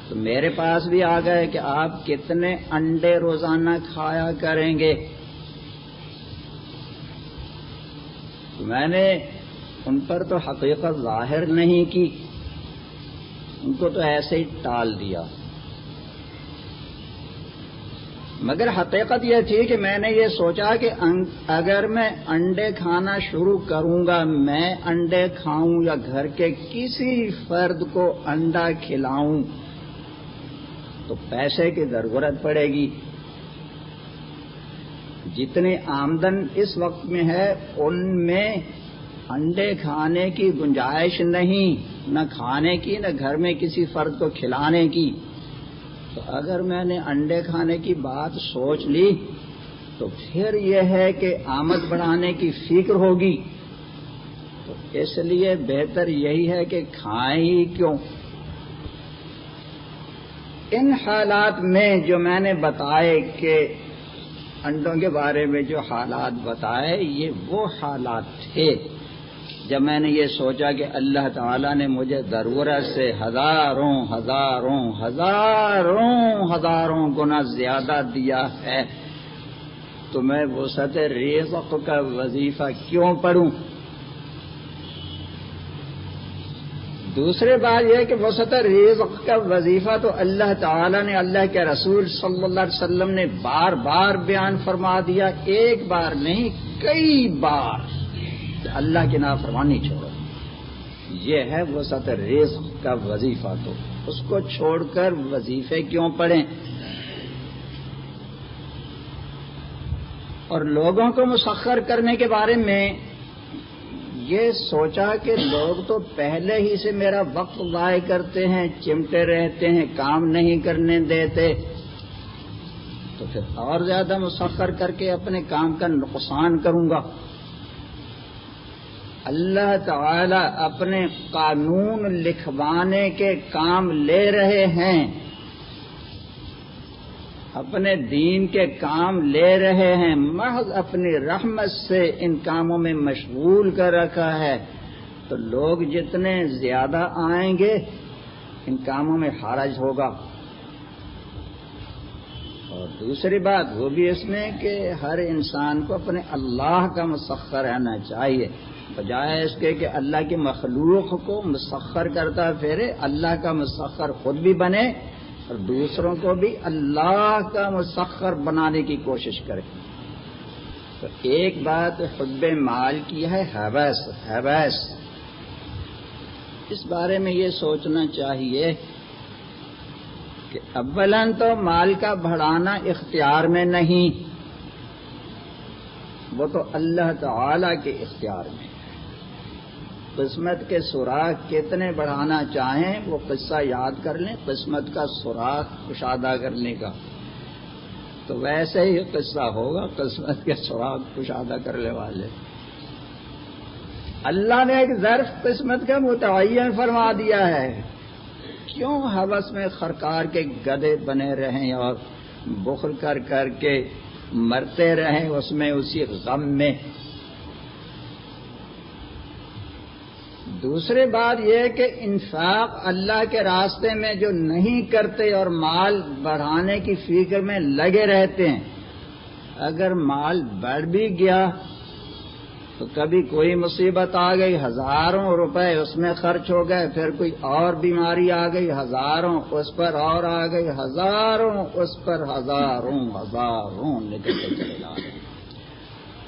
Speaker 1: تو میرے پاس بھی آ گئے کہ آپ کتنے انڈے روزانہ کھایا کریں گے۔ میں نے ان پر تو حقیقت ظاہر نہیں کی، ان کو تو ایسے ہی ٹال دیا، مگر حقیقت یہ تھی کہ میں نے یہ سوچا کہ اگر میں انڈے کھانا شروع کروں گا، میں انڈے کھاؤں یا گھر کے کسی فرد کو انڈا کھلاؤں تو پیسے کی ضرورت پڑے گی۔ جتنی آمدن اس وقت میں ہے ان میں انڈے کھانے کی گنجائش نہیں، نہ کھانے کی نہ گھر میں کسی فرد کو کھلانے کی۔ تو اگر میں نے انڈے کھانے کی بات سوچ لی تو پھر یہ ہے کہ آمد بڑھانے کی فکر ہوگی، تو اس لیے بہتر یہی ہے کہ کھائیں ہی کیوں۔ ان حالات میں جو میں نے بتائے کہ انڈوں کے بارے میں جو حالات بتائے، یہ وہ حالات تھے جب میں نے یہ سوچا کہ اللہ تعالیٰ نے مجھے ضرورت سے ہزاروں ہزاروں ہزاروں ہزاروں گنا زیادہ دیا ہے، تو میں وسعت رزق کا وظیفہ کیوں پڑھوں؟ دوسری بات یہ کہ وسعت رزق کا وظیفہ تو اللہ تعالیٰ نے، اللہ کے رسول صلی اللہ علیہ وسلم نے بار بار بیان فرما دیا، ایک بار نہیں کئی بار، کہ اللہ کی نافرمانی چھوڑو۔ یہ ہے وسعت رزق کا وظیفہ، تو اس کو چھوڑ کر وظیفے کیوں پڑھیں؟ اور لوگوں کو مسخر کرنے کے بارے میں یہ سوچا کہ لوگ تو پہلے ہی سے میرا وقت ضائع کرتے ہیں، چمٹے رہتے ہیں، کام نہیں کرنے دیتے، تو پھر اور زیادہ مسخر کر کے اپنے کام کا نقصان کروں گا۔ اللہ تعالی اپنے قانون لکھوانے کے کام لے رہے ہیں، اپنے دین کے کام لے رہے ہیں، محض اپنی رحمت سے ان کاموں میں مشغول کر رکھا ہے، تو لوگ جتنے زیادہ آئیں گے ان کاموں میں حرج ہوگا۔ اور دوسری بات وہ بھی اس میں کہ ہر انسان کو اپنے اللہ کا مسخر رہنا چاہیے، بجائے اس کے کہ اللہ کی مخلوق کو مسخر کرتا پھرے، اللہ کا مسخر خود بھی بنے اور دوسروں کو بھی اللہ کا مسخر بنانے کی کوشش کرے۔ تو ایک بات حب مال کی ہے، حوث، اس بارے میں یہ سوچنا چاہیے کہ اولاً تو مال کا بڑھانا اختیار میں نہیں، وہ تو اللہ تعالی کے اختیار میں ہے۔ قسمت کے سوراخ کتنے بڑھانا چاہیں وہ قصہ یاد کر لیں، قسمت کا سوراخ کشادہ کرنے کا، تو ویسے ہی قصہ ہوگا قسمت کے سوراخ کشادہ کرنے والے۔ اللہ نے ایک ظرف قسمت کا متعین فرما دیا ہے، کیوں ہوس میں خرکار کے گدھے بنے رہیں اور بخل کر کر کے مرتے رہیں اس میں اسی غم میں۔ دوسری بات یہ کہ انفاق اللہ کے راستے میں جو نہیں کرتے اور مال بڑھانے کی فکر میں لگے رہتے ہیں، اگر مال بڑھ بھی گیا تو کبھی کوئی مصیبت آ گئی، ہزاروں روپے اس میں خرچ ہو گئے، پھر کوئی اور بیماری آ گئی، ہزاروں اس پر اور آ گئی، ہزاروں اس پر ہزاروں نکلتے چلے جا رہے ہیں۔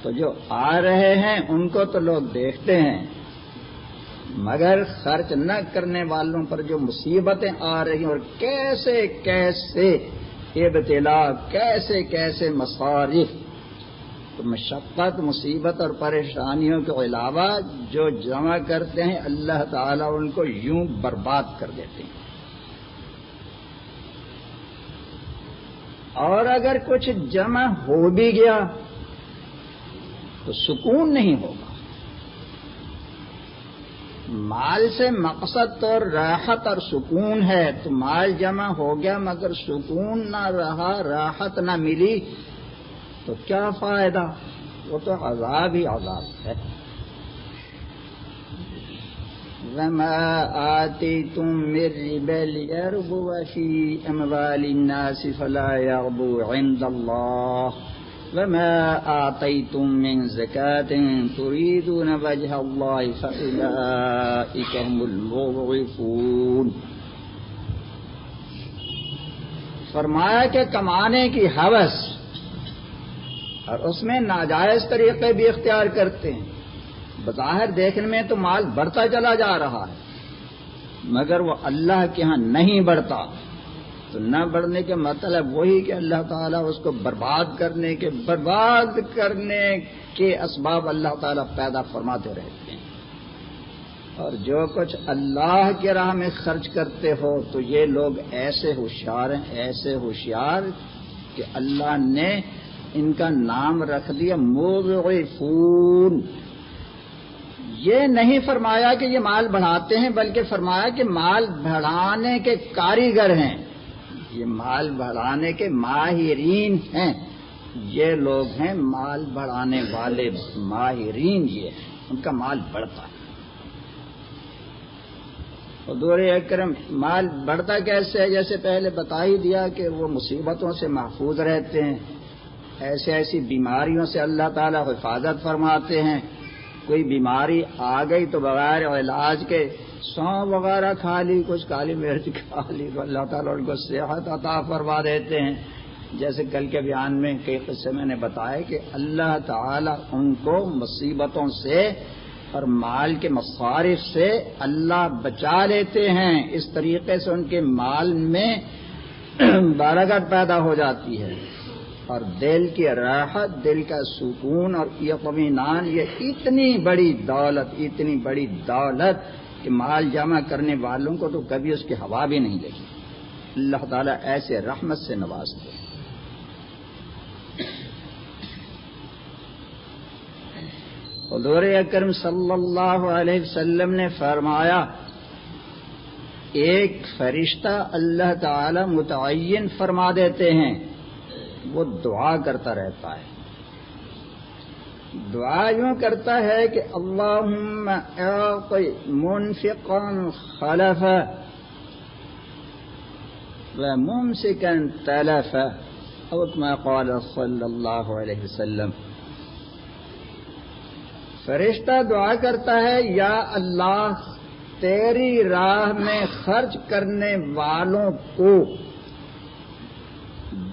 Speaker 1: تو جو آ رہے ہیں ان کو تو لوگ دیکھتے ہیں، مگر خرچ نہ کرنے والوں پر جو مصیبتیں آ رہی ہیں اور کیسے کیسے ابتلا، کیسے کیسے مصارف، تو مشقت، مصیبت اور پریشانیوں کے علاوہ جو جمع کرتے ہیں اللہ تعالیٰ ان کو یوں برباد کر دیتے ہیں۔ اور اگر کچھ جمع ہو بھی گیا تو سکون نہیں ہوگا۔ مال سے مقصد تو راحت اور سکون ہے، تو مال جمع ہو گیا مگر سکون نہ رہا، راحت نہ ملی، تو کیا فائدہ؟ وہ تو عذاب ہی عذاب ہے۔ وَمَا آتَيْتُم مِّن رِّبًا لِّيَرْبُوَ فِي أَمْوَالِ النَّاسِ فَلَا يَرْبُو عِندَ اللَّهِ وَمَا آتَيْتُم مِّن زَكَاةٍ تُرِيدُونَ وَجْهَ اللَّهِ فَأُولَٰئِكَ هُمُ الْمُضْعِفُونَ۔ فرمایا کہ کمانے کی ہوس اور اس میں ناجائز طریقے بھی اختیار کرتے ہیں، بظاہر دیکھنے میں تو مال بڑھتا چلا جا رہا ہے مگر وہ اللہ کے ہاں نہیں بڑھتا، تو نہ بڑھنے کے مطلب وہی کہ اللہ تعالیٰ اس کو برباد کرنے کے اسباب اللہ تعالیٰ پیدا فرماتے رہتے ہیں۔ اور جو کچھ اللہ کی راہ میں خرچ کرتے ہو تو یہ لوگ ایسے ہوشیار ہیں، ایسے ہوشیار کہ اللہ نے ان کا نام رکھ دیا مضعفون۔ یہ نہیں فرمایا کہ یہ مال بڑھاتے ہیں، بلکہ فرمایا کہ مال بڑھانے کے کاریگر ہیں، یہ مال بڑھانے کے ماہرین ہیں، یہ لوگ ہیں مال بڑھانے والے ماہرین، یہ ہیں، ان کا مال بڑھتا ہے۔ حضور اکرم مال بڑھتا کیسے ہے؟ جیسے پہلے بتا ہی دیا کہ وہ مصیبتوں سے محفوظ رہتے ہیں، ایسی بیماریوں سے اللہ تعالیٰ حفاظت فرماتے ہیں۔ کوئی بیماری آ گئی تو بغیر علاج کے سونف وغیرہ کھا لی، کچھ کالی مرچ کھا لی تو اللہ تعالیٰ ان کو صحت عطا فرما دیتے ہیں۔ جیسے کل کے بیان میں کئی قصے میں نے بتایا کہ اللہ تعالیٰ ان کو مصیبتوں سے اور مال کے مصارف سے اللہ بچا لیتے ہیں، اس طریقے سے ان کے مال میں برکت پیدا ہو جاتی ہے، اور دل کی راحت، دل کا سکون اور اطمینان، یہ اتنی بڑی دولت کہ مال جمع کرنے والوں کو تو کبھی اس کی ہوا بھی نہیں لگی۔ اللہ تعالیٰ ایسے رحمت سے نوازتے ہیں۔ حضور اکرم صلی اللہ علیہ وسلم نے فرمایا ایک فرشتہ اللہ تعالی متعین فرما دیتے ہیں، وہ دعا کرتا رہتا ہے، دعا یوں کرتا ہے کہ اللہم اعطِ منفقا خلفا وممسکا تلفا او کما قال صلی اللہ علیہ وسلم۔ فرشتہ دعا کرتا ہے، یا اللہ تیری راہ میں خرچ کرنے والوں کو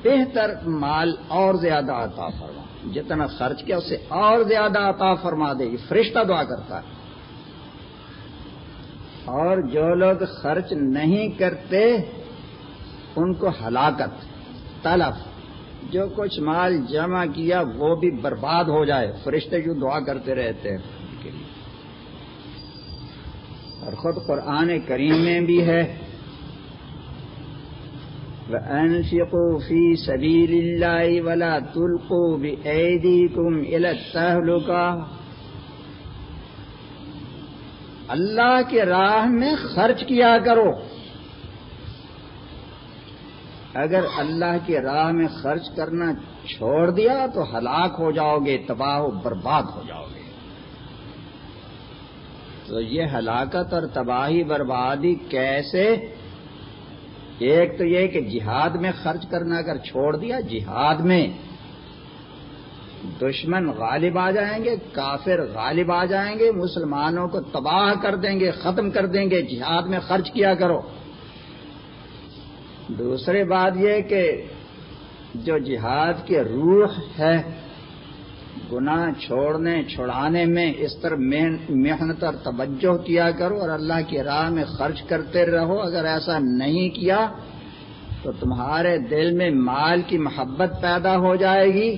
Speaker 1: بہتر مال اور زیادہ عطا فرما، جتنا خرچ کیا اس سے اور زیادہ عطا فرما دے۔ یہ فرشتہ دعا کرتا ہے۔ اور جو لوگ خرچ نہیں کرتے ان کو ہلاکت، تلف، جو کچھ مال جمع کیا وہ بھی برباد ہو جائے، فرشتے جو دعا کرتے رہتے ہیں ان کے لیے۔ اور خود قرآن کریم میں بھی ہے وَأَنفِقُوا فِي سَبِيلِ اللَّهِ وَلَا تُلْقُوا بِأَيْدِيكُمْ إِلَى التَّهْلُكَةِ، اللہ کی راہ میں خرچ کیا کرو۔ اگر اللہ کی راہ میں خرچ کرنا چھوڑ دیا تو ہلاک ہو جاؤ گے، تباہ و برباد ہو جاؤ گے۔ تو یہ ہلاکت اور تباہی بربادی کیسے؟ ایک تو یہ کہ جہاد میں خرچ کرنا اگر چھوڑ دیا، جہاد میں دشمن غالب آ جائیں گے، کافر غالب آ جائیں گے، مسلمانوں کو تباہ کر دیں گے، ختم کر دیں گے، جہاد میں خرچ کیا کرو۔ دوسری بات یہ کہ جو جہاد کی روح ہے، گناہ چھوڑنے چھڑانے میں اس طرح محنت اور توجہ کیا کرو اور اللہ کی راہ میں خرچ کرتے رہو۔ اگر ایسا نہیں کیا تو تمہارے دل میں مال کی محبت پیدا ہو جائے گی،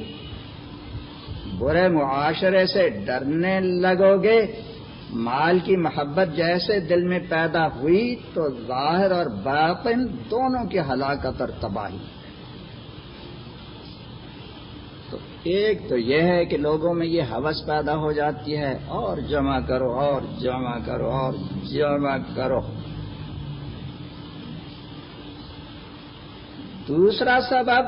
Speaker 1: برے معاشرے سے ڈرنے لگو گے۔ مال کی محبت جیسے دل میں پیدا ہوئی تو ظاہر اور باطن دونوں کی ہلاکت اور تباہی۔ تو ایک تو یہ ہے کہ لوگوں میں یہ ہوس پیدا ہو جاتی ہے، اور جمع کرو اور جمع کرو اور جمع کرو۔ دوسرا سبب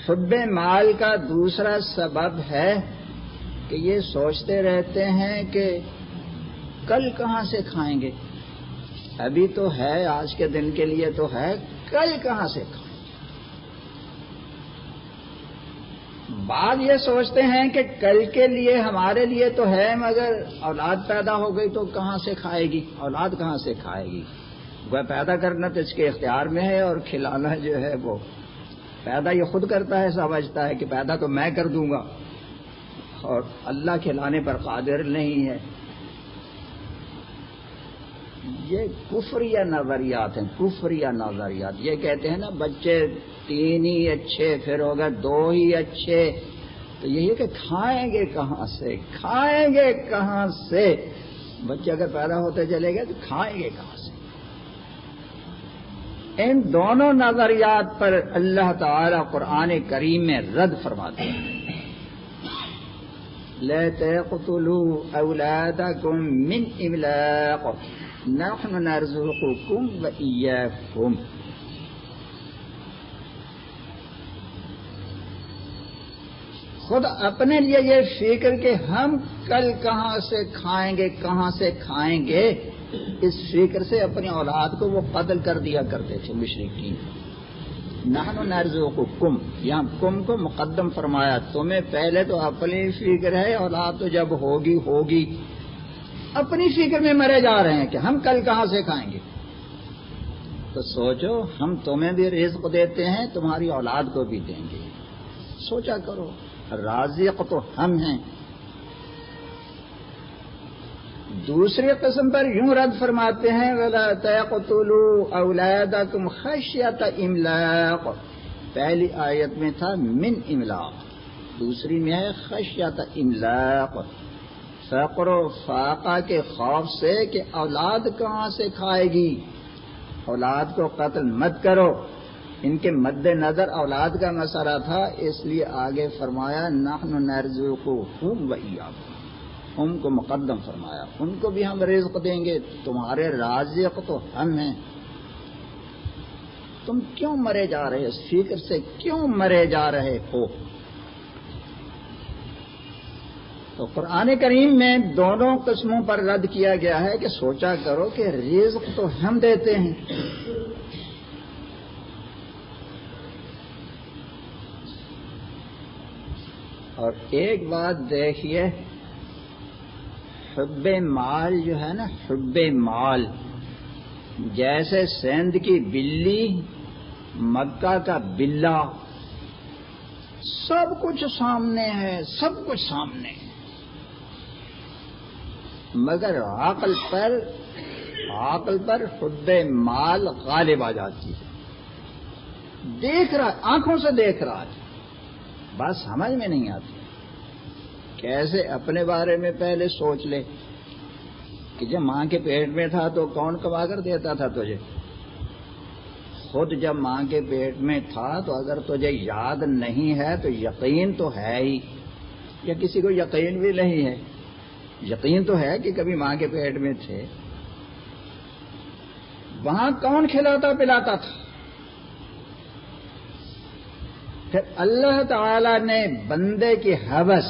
Speaker 1: حب مال کا دوسرا سبب ہے کہ یہ سوچتے رہتے ہیں کہ کل کہاں سے کھائیں گے، ابھی تو ہے، آج کے دن کے لیے تو ہے، کل کہاں سے کھائیں گے۔ بعض یہ سوچتے ہیں کہ کل کے لیے ہمارے لیے تو ہے، مگر اولاد پیدا ہو گئی تو کہاں سے کھائے گی، اولاد کہاں سے کھائے گی۔ وہ پیدا کرنا تو اس کے اختیار میں ہے، اور کھلانا جو ہے وہ پیدا یہ خود کرتا ہے، سمجھتا ہے کہ پیدا تو میں کر دوں گا، اور اللہ کھلانے پر قادر نہیں ہے۔ یہ کفریہ نظریات ہیں، کفریہ نظریات۔ یہ کہتے ہیں نا بچے 3 ہی اچھے، پھر ہوگا 2 ہی اچھے، تو یہی کہ کھائیں گے کہاں سے، کھائیں گے کہاں سے؟ بچے اگر پیدا ہوتے چلے گئے تو کھائیں گے کہاں سے؟ ان دونوں نظریات پر اللہ تعالی قرآن کریم میں رد فرماتے ہیں۔ لا تقتلوا اولادکم من املاق نحن نرزقکم وإیاکم۔ خود اپنے لیے یہ فکر کہ ہم کل کہاں سے کھائیں گے، کہاں سے کھائیں گے، اس فکر سے اپنی اولاد کو وہ قتل کر دیا کرتے تھے مشرکین۔ نحن نرزقکم، یہاں کم کو مقدم فرمایا، تمہیں پہلے تو اپنی فکر ہے، اولاد تو جب ہوگی ہوگی، اپنی فکر میں مرے جا رہے ہیں کہ ہم کل کہاں سے کھائیں گے۔ تو سوچو، ہم تمہیں بھی رزق دیتے ہیں، تمہاری اولاد کو بھی دیں گے، سوچا کرو، رازق تو ہم ہیں۔ دوسری قسم پر یوں رد فرماتے ہیں وَلَا تَقْتُلُوا أَوْلَادَكُمْ خَشْيَةَ إِمْلَاقٍ، پہلی آیت میں تھا من املاق، دوسری میں ہے خشیۃ املاق، فقر و فاقہ کے خوف سے کہ اولاد کہاں سے کھائے گی، اولاد کو قتل مت کرو۔ ان کے مد نظر اولاد کا مسئلہ تھا، اس لیے آگے فرمایا نحن نرزقکم وإیاکم، ان کو مقدم فرمایا، ان کو بھی ہم رزق دیں گے، تمہارے رازق تو ہم ہیں، تم کیوں مرے جا رہے اس فکر سے کیوں مرے جا رہے ہو؟ تو قرآن کریم میں دونوں قسموں پر رد کیا گیا ہے کہ سوچا کرو کہ رزق تو ہم دیتے ہیں، اور ایک بات دیکھیے، حب مال جو ہے نا، حب مال جیسے سندھ کی بلی، مکہ کا بلا، سب کچھ سامنے ہے، سب کچھ سامنے ہے، مگر عقل پر حب مال غالب آ جاتی ہے، دیکھ رہا، آنکھوں سے دیکھ رہا ہے، بات سمجھ میں نہیں آتی۔ کیسے اپنے بارے میں پہلے سوچ لے کہ جب ماں کے پیٹ میں تھا تو کون کما کر دیتا تھا تجھے؟ خود جب ماں کے پیٹ میں تھا تو اگر تجھے یاد نہیں ہے تو یقین تو ہے ہی، یا کسی کو یقین بھی نہیں ہے، یقین تو ہے کہ کبھی ماں کے پیٹ میں تھے، وہاں کون کھلاتا پلاتا تھا؟ پھر اللہ تعالی نے بندے کی ہوس،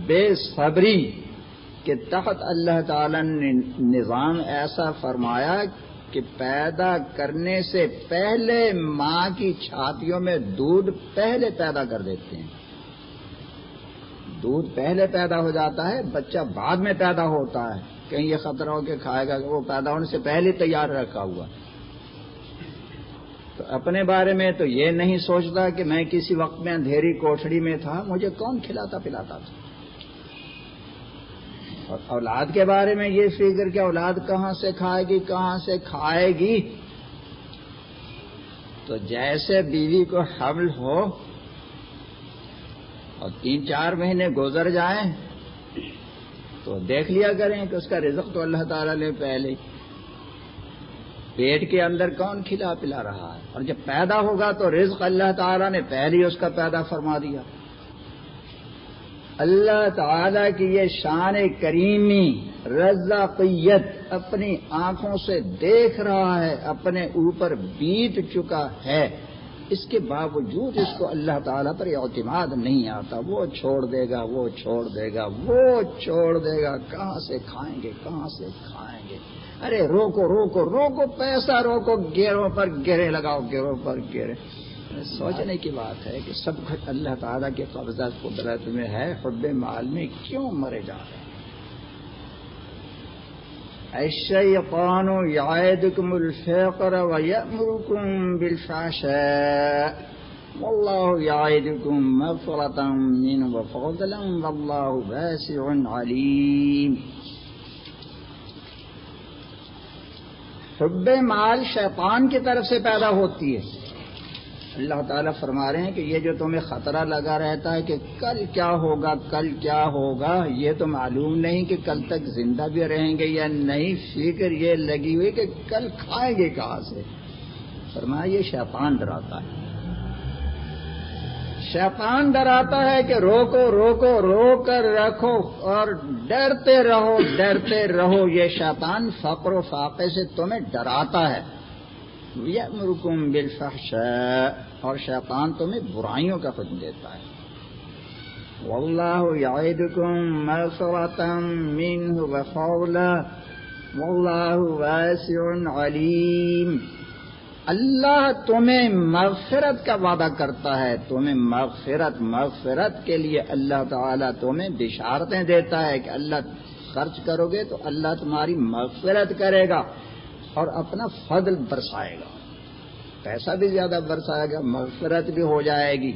Speaker 1: بے صبری کے تحت اللہ تعالی نے نظام ایسا فرمایا کہ پیدا کرنے سے پہلے ماں کی چھاتیوں میں دودھ پہلے پیدا کر دیتے ہیں، دودھ پہلے پیدا ہو جاتا ہے، بچہ بعد میں پیدا ہوتا ہے، کہیں یہ خطرہ ہو کہ کھائے گا، وہ پیدا ہونے سے پہلے تیار رکھا ہوا۔ تو اپنے بارے میں تو یہ نہیں سوچتا کہ میں کسی وقت میں اندھیری کوٹھڑی میں تھا، مجھے کون کھلاتا پلاتا تھا۔ اور اولاد کے بارے میں یہ فکر کہ اولاد کہاں سے کھائے گی، کہاں سے کھائے گی۔ تو جیسے بیوی کو حمل ہو اور 3-4 مہینے گزر جائیں تو دیکھ لیا کریں کہ اس کا رزق تو اللہ تعالی نے پہلے پیٹ کے اندر کون کھلا پلا رہا ہے، اور جب پیدا ہوگا تو رزق اللہ تعالی نے پہلے ہی اس کا پیدا فرما دیا۔ اللہ تعالی کی یہ شان کریمی، رزاقیت اپنی آنکھوں سے دیکھ رہا ہے، اپنے اوپر بیت چکا ہے، اس کے باوجود اس کو اللہ تعالی پر اعتماد نہیں آتا، وہ چھوڑ دے گا، وہ چھوڑ دے گا، وہ چھوڑ دے گا، کہاں سے کھائیں گے، کہاں سے کھائیں گے؟ ارے روکو روکو روکو، پیسہ روکو، گیروں پر گرے لگاؤ، گیروں پر گرے۔ سوچنے کی بات ہے کہ سب کچھ اللہ تعالیٰ کے قبضہ قدرت میں ہے، حب مال میں کیوں مرے جا رہے ہیں؟ الشیطان یعدکم الفقر ویأمرکم بالفحشاء واللہ یعدکم مغفرۃ منہ وفضلا واللہ واسع علیم۔ حب مال شیطان کی طرف سے پیدا ہوتی ہے۔ اللہ تعالیٰ فرما رہے ہیں کہ یہ جو تمہیں خطرہ لگا رہتا ہے کہ کل کیا ہوگا، کل کیا ہوگا، یہ تو معلوم نہیں کہ کل تک زندہ بھی رہیں گے یا نہیں، فکر یہ لگی ہوئی کہ کل کھائیں گے کہاں سے، فرمایا یہ شیطان ڈراتا ہے۔ شیطان ڈراتا ہے کہ روکو روکو، روک کر رکھو اور ڈرتے رہو، ڈرتے رہو۔ یہ شیطان فقر و فاقے سے تمہیں ڈراتا ہے۔ یأمرکم بالفحشاء، اور شیطان تمہیں برائیوں کا حکم دیتا ہے۔ واللہ یعدکم مغفرۃ منہ وفضلا واللہ واسع علیم۔ اللہ تمہیں مغفرت کا وعدہ کرتا ہے، تمہیں مغفرت کے لیے اللہ تعالیٰ تمہیں بشارتیں دیتا ہے کہ اللہ خرچ کرو گے تو اللہ تمہاری مغفرت کرے گا اور اپنا فضل برسائے گا، پیسہ بھی زیادہ برسائے گا، مغفرت بھی ہو جائے گی۔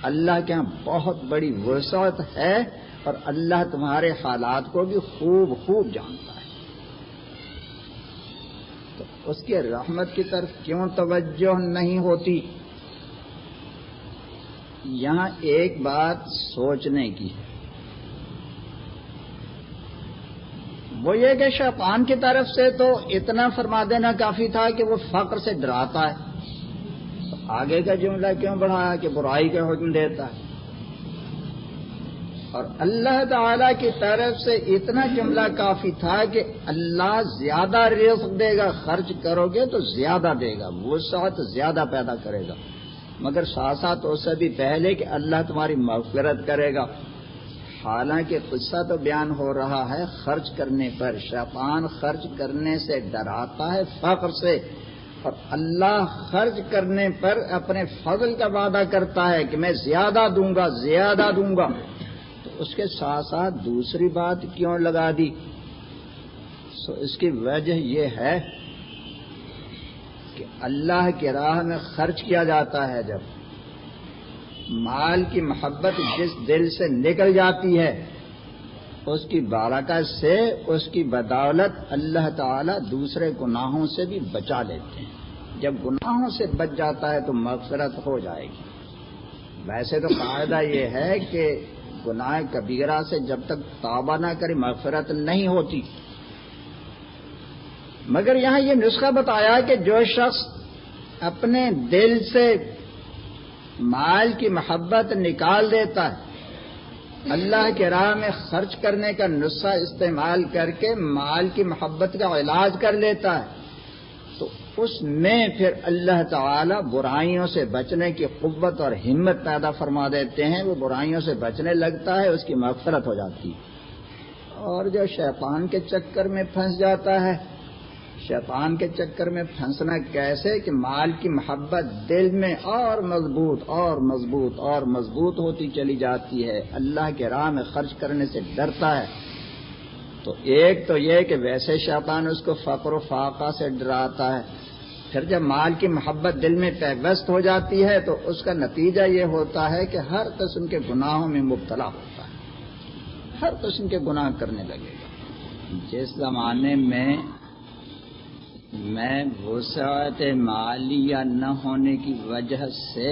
Speaker 1: اللہ کے ہاں بہت بڑی وسعت ہے اور اللہ تمہارے حالات کو بھی خوب خوب جانتا ہے۔ تو اس کی رحمت کی طرف کیوں توجہ نہیں ہوتی؟ یہاں ایک بات سوچنے کی ہے، وہ یہ کہ شیطان کی طرف سے تو اتنا فرما دینا کافی تھا کہ وہ فقر سے ڈراتا ہے، آگے کا جملہ کیوں بڑھایا کہ برائی کا حکم دیتا ہے؟ اور اللہ تعالی کی طرف سے اتنا جملہ کافی تھا کہ اللہ زیادہ رزق دے گا، خرچ کرو گے تو زیادہ دے گا، وسعت زیادہ پیدا کرے گا، مگر ساتھ ساتھ اس سے بھی پہلے کہ اللہ تمہاری مغفرت کرے گا۔ حالانکہ قصہ تو بیان ہو رہا ہے خرچ کرنے پر، شیطان خرچ کرنے سے ڈراتا ہے، فقر سے، اور اللہ خرچ کرنے پر اپنے فضل کا وعدہ کرتا ہے کہ میں زیادہ دوں گا، زیادہ دوں گا۔ تو اس کے ساتھ ساتھ دوسری بات کیوں لگا دی؟ اس کی وجہ یہ ہے کہ اللہ کی راہ میں خرچ کیا جاتا ہے، جب مال کی محبت جس دل سے نکل جاتی ہے، اس کی برکت سے، اس کی بدولت اللہ تعالی دوسرے گناہوں سے بھی بچا لیتے ہیں۔ جب گناہوں سے بچ جاتا ہے تو مغفرت ہو جائے گی۔ ویسے تو قاعدہ یہ ہے کہ گناہ کبیرہ سے جب تک توبہ نہ کرے مغفرت نہیں ہوتی، مگر یہاں یہ نسخہ بتایا کہ جو شخص اپنے دل سے مال کی محبت نکال دیتا ہے، اللہ کے راہ میں خرچ کرنے کا نسخہ استعمال کر کے مال کی محبت کا علاج کر لیتا ہے، تو اس میں پھر اللہ تعالی برائیوں سے بچنے کی قوت اور ہمت پیدا فرما دیتے ہیں، وہ برائیوں سے بچنے لگتا ہے، اس کی مغفرت ہو جاتی ہے۔ اور جو شیطان کے چکر میں پھنس جاتا ہے، شیطان کے چکر میں پھنسنا کیسے کہ مال کی محبت دل میں اور مضبوط اور مضبوط اور مضبوط ہوتی چلی جاتی ہے، اللہ کے راہ میں خرچ کرنے سے ڈرتا ہے۔ تو ایک تو یہ کہ ویسے شیطان اس کو فقر و فاقہ سے ڈراتا ہے، پھر جب مال کی محبت دل میں پیوست ہو جاتی ہے تو اس کا نتیجہ یہ ہوتا ہے کہ ہر قسم کے گناہوں میں مبتلا ہوتا ہے، ہر قسم کے گناہ کرنے لگے گا۔ جس زمانے میں وسعت مالیہ نہ ہونے کی وجہ سے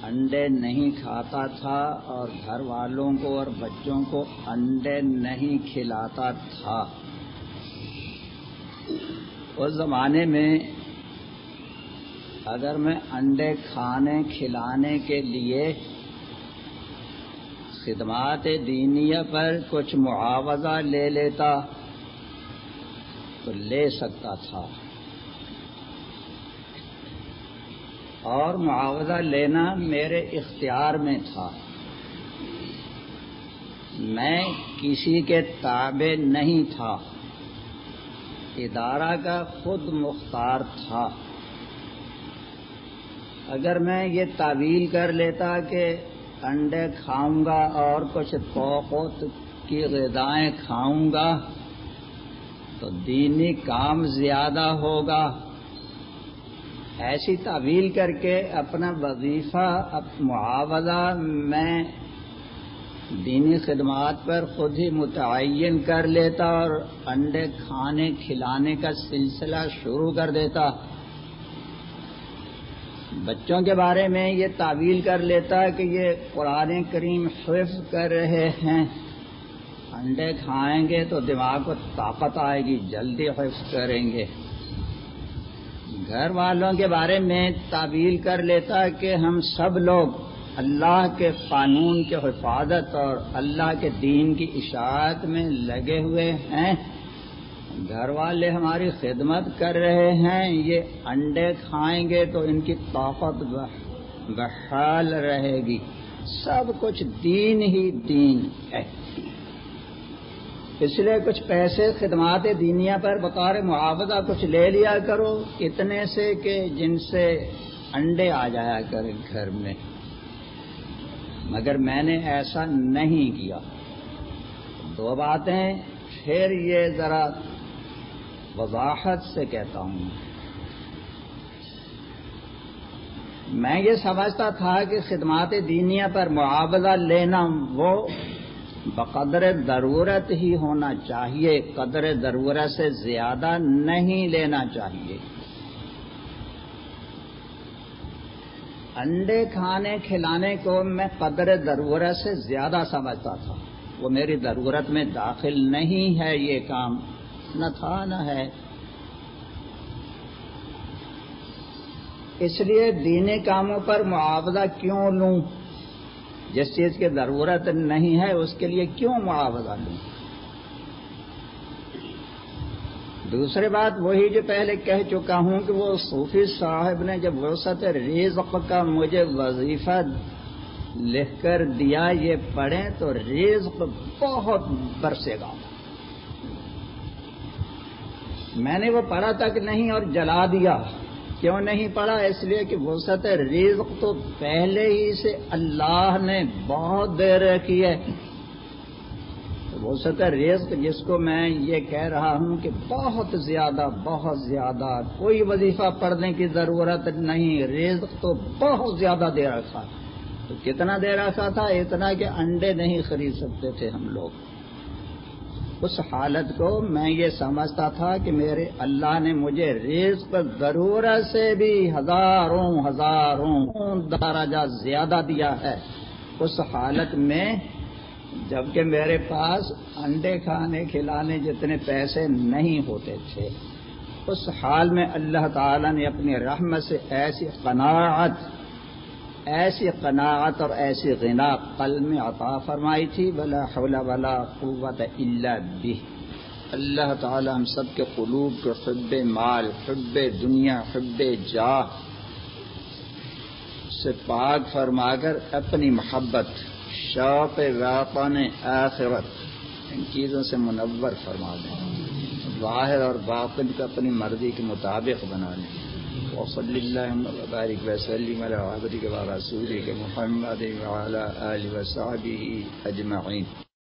Speaker 1: انڈے نہیں کھاتا تھا اور گھر والوں کو اور بچوں کو انڈے نہیں کھلاتا تھا، اس زمانے میں اگر میں انڈے کھانے کھلانے کے لیے خدمات دینیہ پر کچھ معاوضہ لے لیتا تو لے سکتا تھا، اور معاوضہ لینا میرے اختیار میں تھا، میں کسی کے تابع نہیں تھا، ادارہ کا خود مختار تھا۔ اگر میں یہ تعویل کر لیتا کہ انڈے کھاؤں گا اور کچھ توقوت کی غذائیں کھاؤں گا تو دینی کام زیادہ ہوگا، ایسی تعویل کر کے اپنا وظیفہ معاوضہ میں دینی خدمات پر خود ہی متعین کر لیتا اور انڈے کھانے کھلانے کا سلسلہ شروع کر دیتا۔ بچوں کے بارے میں یہ تعویل کر لیتا کہ یہ قرآن کریم حفظ کر رہے ہیں، انڈے کھائیں گے تو دماغ کو طاقت آئے گی، جلدی حفظ کریں گے۔ گھر والوں کے بارے میں تعویل کر لیتا کہ ہم سب لوگ اللہ کے قانون کے حفاظت اور اللہ کے دین کی اشاعت میں لگے ہوئے ہیں، گھر والے ہماری خدمت کر رہے ہیں، یہ انڈے کھائیں گے تو ان کی طاقت بحال رہے گی، سب کچھ دین ہی دین ہے۔ اس لیے کچھ پیسے خدمات دینیہ پر بطور معاوضہ کچھ لے لیا کرو، اتنے سے کہ جن سے انڈے آ جایا کریں گھر میں، مگر میں نے ایسا نہیں کیا۔ دو باتیں پھر یہ ذرا وضاحت سے کہتا ہوں۔ میں یہ سمجھتا تھا کہ خدمات دینیہ پر معاوضہ لینا وہ بقدر ضرورت ہی ہونا چاہیے، قدر ضرورت سے زیادہ نہیں لینا چاہیے۔ انڈے کھانے کھلانے کو میں قدر ضرورت سے زیادہ سمجھتا تھا، وہ میری ضرورت میں داخل نہیں ہے، یہ کام نہ تھا نہ ہے۔ اس لیے دینی کاموں پر معاوضہ کیوں لوں؟ جس چیز کی ضرورت نہیں ہے اس کے لیے کیوں معاوضہ لوں؟ دوسری بات وہی جو پہلے کہہ چکا ہوں کہ وہ صوفی صاحب نے جب وسعت رزق کا مجھے وظیفہ لکھ کر دیا یہ پڑھیں تو رزق بہت برسے گا. میں نے وہ پڑھا تک نہیں اور جلا دیا. کیوں نہیں پڑھا؟ اس لیے کہ وسعت رزق تو پہلے ہی سے اللہ نے بہت دے رکھی ہے. وسعت رزق جس کو میں یہ کہہ رہا ہوں کہ بہت زیادہ کوئی وظیفہ پڑھنے کی ضرورت نہیں، رزق تو بہت زیادہ دے رکھا. تو کتنا دے رکھا تھا؟ اتنا کہ انڈے نہیں خرید سکتے تھے ہم لوگ. اس حالت کو میں یہ سمجھتا تھا کہ میرے اللہ نے مجھے رزق ضرورت سے بھی ہزاروں درجہ زیادہ دیا ہے. اس حالت میں جبکہ میرے پاس انڈے کھانے کھلانے جتنے پیسے نہیں ہوتے تھے، اس حال میں اللہ تعالی نے اپنی رحمت سے ایسی قناعت اور ایسی غنا قلب میں عطا فرمائی تھی. ولا حول ولا قوت الا بہ. اللہ تعالی ہم سب کے قلوب کو حب مال، حب دنیا، حب جاہ سے پاک فرما کر اپنی محبت، شوق وطن آخرت ان چیزوں سے منور فرما دیں. ظاہر اور باطن کو اپنی مرضی کے مطابق بنا دیں. وصلی اللہم وبارک وسلم علی عبدک ورسولک محمد وعلی آلہ وصحبہ اجمعین.